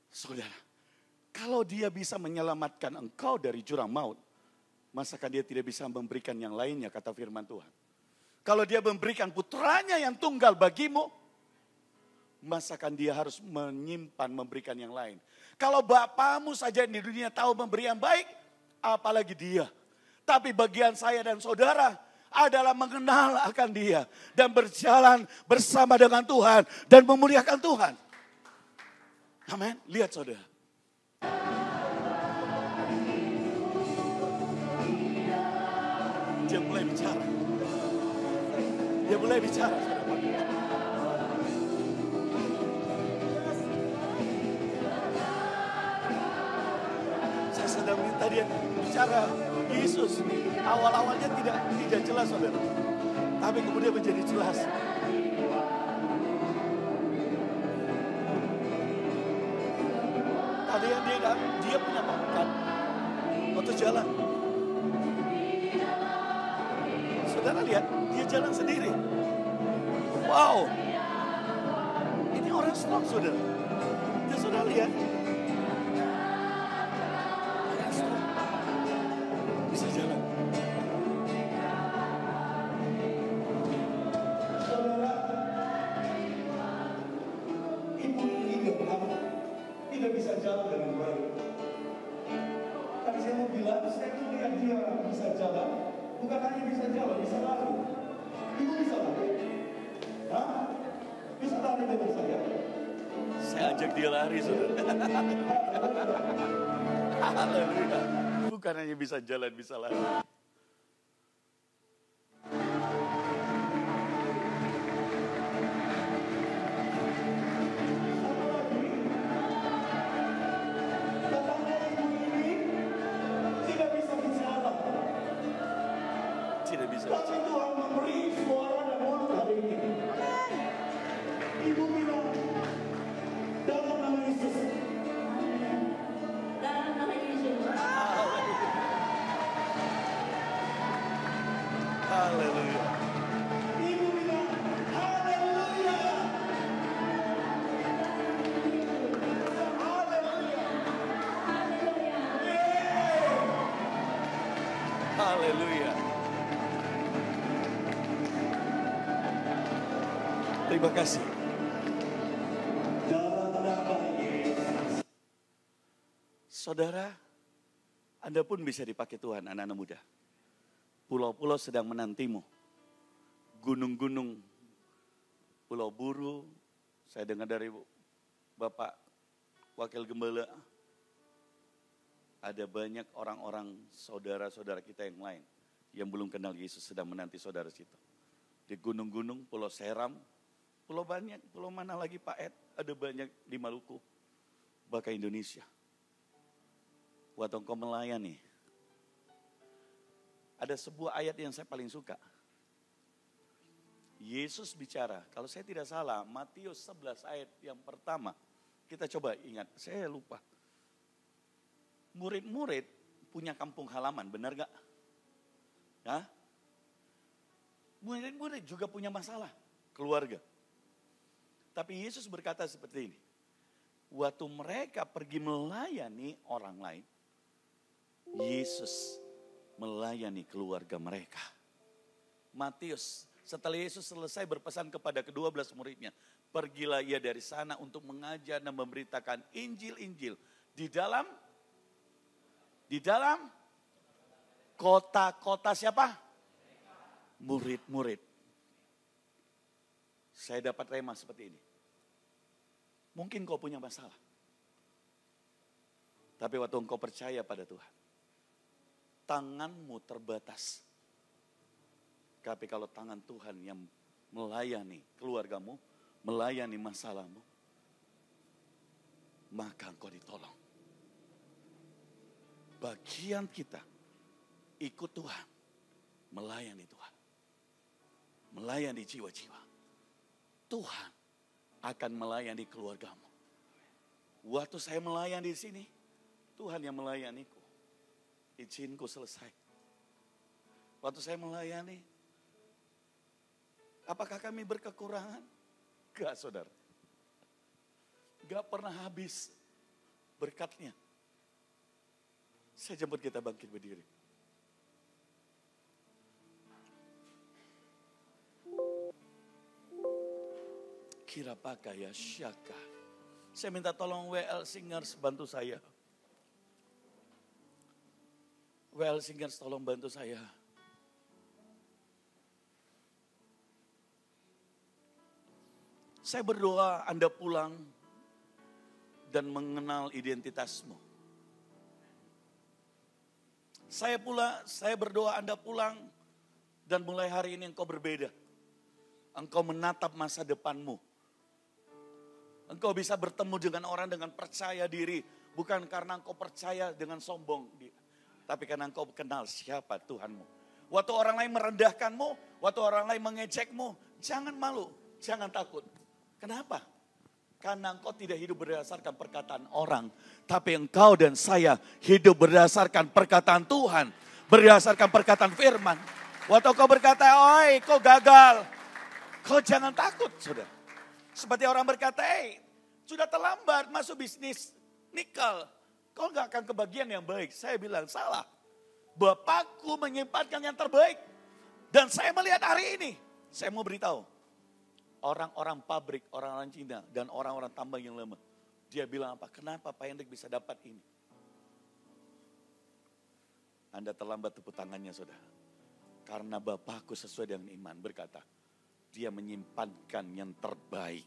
Saudara, kalau dia bisa menyelamatkan engkau dari jurang maut, masakan dia tidak bisa memberikan yang lainnya, kata firman Tuhan. Kalau dia memberikan putranya yang tunggal bagimu, masakan dia harus menyimpan memberikan yang lain. Kalau bapamu saja di dunia tahu memberi yang baik, apalagi dia. Tapi bagian saya dan saudara adalah mengenal akan dia. Dan berjalan bersama dengan Tuhan. Dan memuliakan Tuhan. Amin. Lihat saudara. Dia mulai bicara. Dia mulai bicara. Saya sedang minta dia bicara Yesus. Awal-awalnya tidak jelas saudara. Tapi kemudian menjadi jelas. Tadi yang dia punya tongkat waktu jalan. Saudara lihat, dia jalan sendiri. Wow. Ini orang strong saudara. Ya saudara lihat. Orang strong. Bisa jalan. Tidak bisa jalan dengan baik. Tapi saya mau bilang, saya melihat dia bisa jalan, bukan hanya bisa jalan, bisa lari. Ibu bisa lari? Hah? Bisa lari dengan saya? Saya ajak dia lari, saudara. Haleluya. Bukan hanya bisa jalan, bisa lari. Haleluya. Terima kasih. Saudara, Anda pun bisa dipakai Tuhan, anak-anak muda. Pulau-pulau sedang menantimu. Gunung-gunung, Pulau Buru, saya dengar dari Bapak Wakil Gembala, ada banyak orang-orang saudara-saudara kita yang lain yang belum kenal Yesus sedang menanti saudara situ. Di gunung-gunung, Pulau Seram, pulau banyak, pulau mana lagi Pak Ed, ada banyak di Maluku, bahkan Indonesia. Waktu engkau melayani, ada sebuah ayat yang saya paling suka. Yesus bicara, kalau saya tidak salah, Matius 11 ayat yang pertama. Kita coba ingat, saya lupa. Murid-murid punya kampung halaman, benar gak? Hah? Murid-murid juga punya masalah, keluarga. Tapi Yesus berkata seperti ini. Waktu mereka pergi melayani orang lain, Yesus melayani keluarga mereka. Matius, setelah Yesus selesai berpesan kepada ke-12 muridnya, pergilah ia dari sana untuk mengajar dan memberitakan Injil-Injil di dalam kota-kota siapa? Murid-murid. Saya dapat rema seperti ini. Mungkin kau punya masalah. Tapi waktu engkau percaya pada Tuhan, tanganmu terbatas. Tapi kalau tangan Tuhan yang melayani keluargamu, melayani masalahmu, maka engkau ditolong. Bagian kita ikut Tuhan, melayani Tuhan, melayani jiwa-jiwa. Tuhan akan melayani keluargamu. Waktu saya melayani di sini, Tuhan yang melayaniku. Izinku selesai. Waktu saya melayani, apakah kami berkekurangan? Enggak, saudara. Enggak pernah habis berkatnya. Saya jemput kita bangkit berdiri. Kira pakai ya syaka. Saya minta tolong WL Singers bantu saya. WL Singers tolong bantu saya. Saya berdoa Anda pulang dan mengenal identitasmu. Saya berdoa Anda pulang dan mulai hari ini engkau berbeda. Engkau menatap masa depanmu. Engkau bisa bertemu dengan orang dengan percaya diri. Bukan karena engkau percaya dengan sombong. Tapi karena engkau kenal siapa Tuhanmu. Waktu orang lain merendahkanmu, waktu orang lain mengejekmu, jangan malu, jangan takut. Kenapa? Karena engkau tidak hidup berdasarkan perkataan orang. Tapi engkau dan saya hidup berdasarkan perkataan Tuhan. Berdasarkan perkataan firman. Waktu kau berkata, oi kau gagal. Kau jangan takut, saudara. Seperti orang berkata, sudah terlambat masuk bisnis nikel. Kau gak akan kebagian yang baik. Saya bilang salah. Bapakku menyimpankan yang terbaik. Dan saya melihat hari ini. Saya mau beritahu. Orang-orang pabrik, orang-orang Cina dan orang-orang tambang yang lemah. Dia bilang apa? Kenapa Pak Hendrik bisa dapat ini? Anda terlambat tepuk tangannya, saudara. Karena Bapakku sesuai dengan iman berkata, dia menyimpankan yang terbaik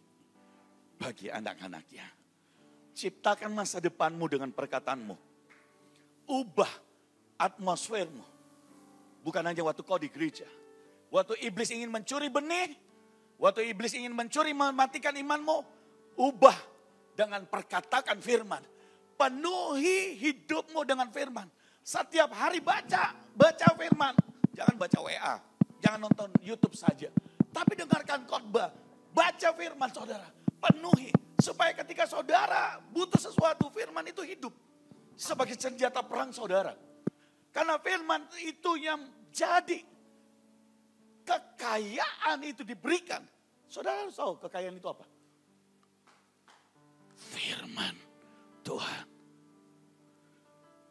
bagi anak-anaknya. Ciptakan masa depanmu dengan perkataanmu. Ubah atmosfermu. Bukan hanya waktu kau di gereja. Waktu iblis ingin mencuri benih. Waktu iblis ingin mencuri mematikan imanmu. Ubah dengan perkatakan firman. Penuhi hidupmu dengan firman. Setiap hari baca firman. Jangan baca WA. Jangan nonton YouTube saja. Tapi dengarkan khotbah. Baca firman saudara. Penuhi. Supaya ketika saudara butuh sesuatu, firman itu hidup. Sebagai senjata perang saudara. Karena firman itu yang jadi. Kekayaan itu diberikan. Saudara harus tahu kekayaan itu apa? Firman Tuhan.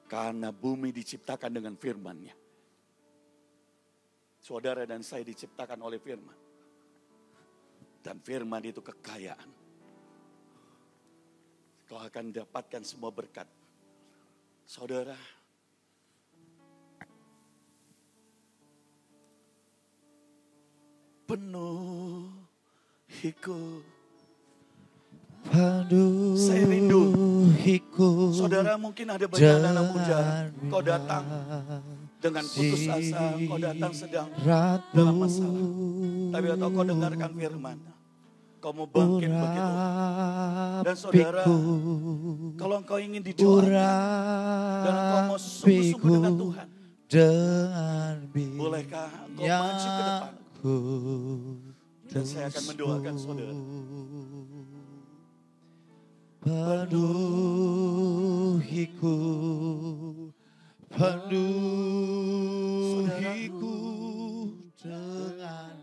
Karena bumi diciptakan dengan firman-Nya. Saudara dan saya diciptakan oleh firman. Dan firman itu kekayaan. Kau akan dapatkan semua berkat. Saudara, penuhiku. Saya rindu. Saudara, mungkin ada banyak anak muda. Kau datang dengan putus asa. Kau datang sedang dalam masalah. Tapi atau kau dengarkan firman. Kau mau bangkit begitu. Dan saudara, kalau engkau ingin didoakan dan engkau mau sungguh-sungguh dengan Tuhan, bolehkah engkau maju ke depan? Dan saya akan mendoakan saudara. Penuhiku, penuhiku dengan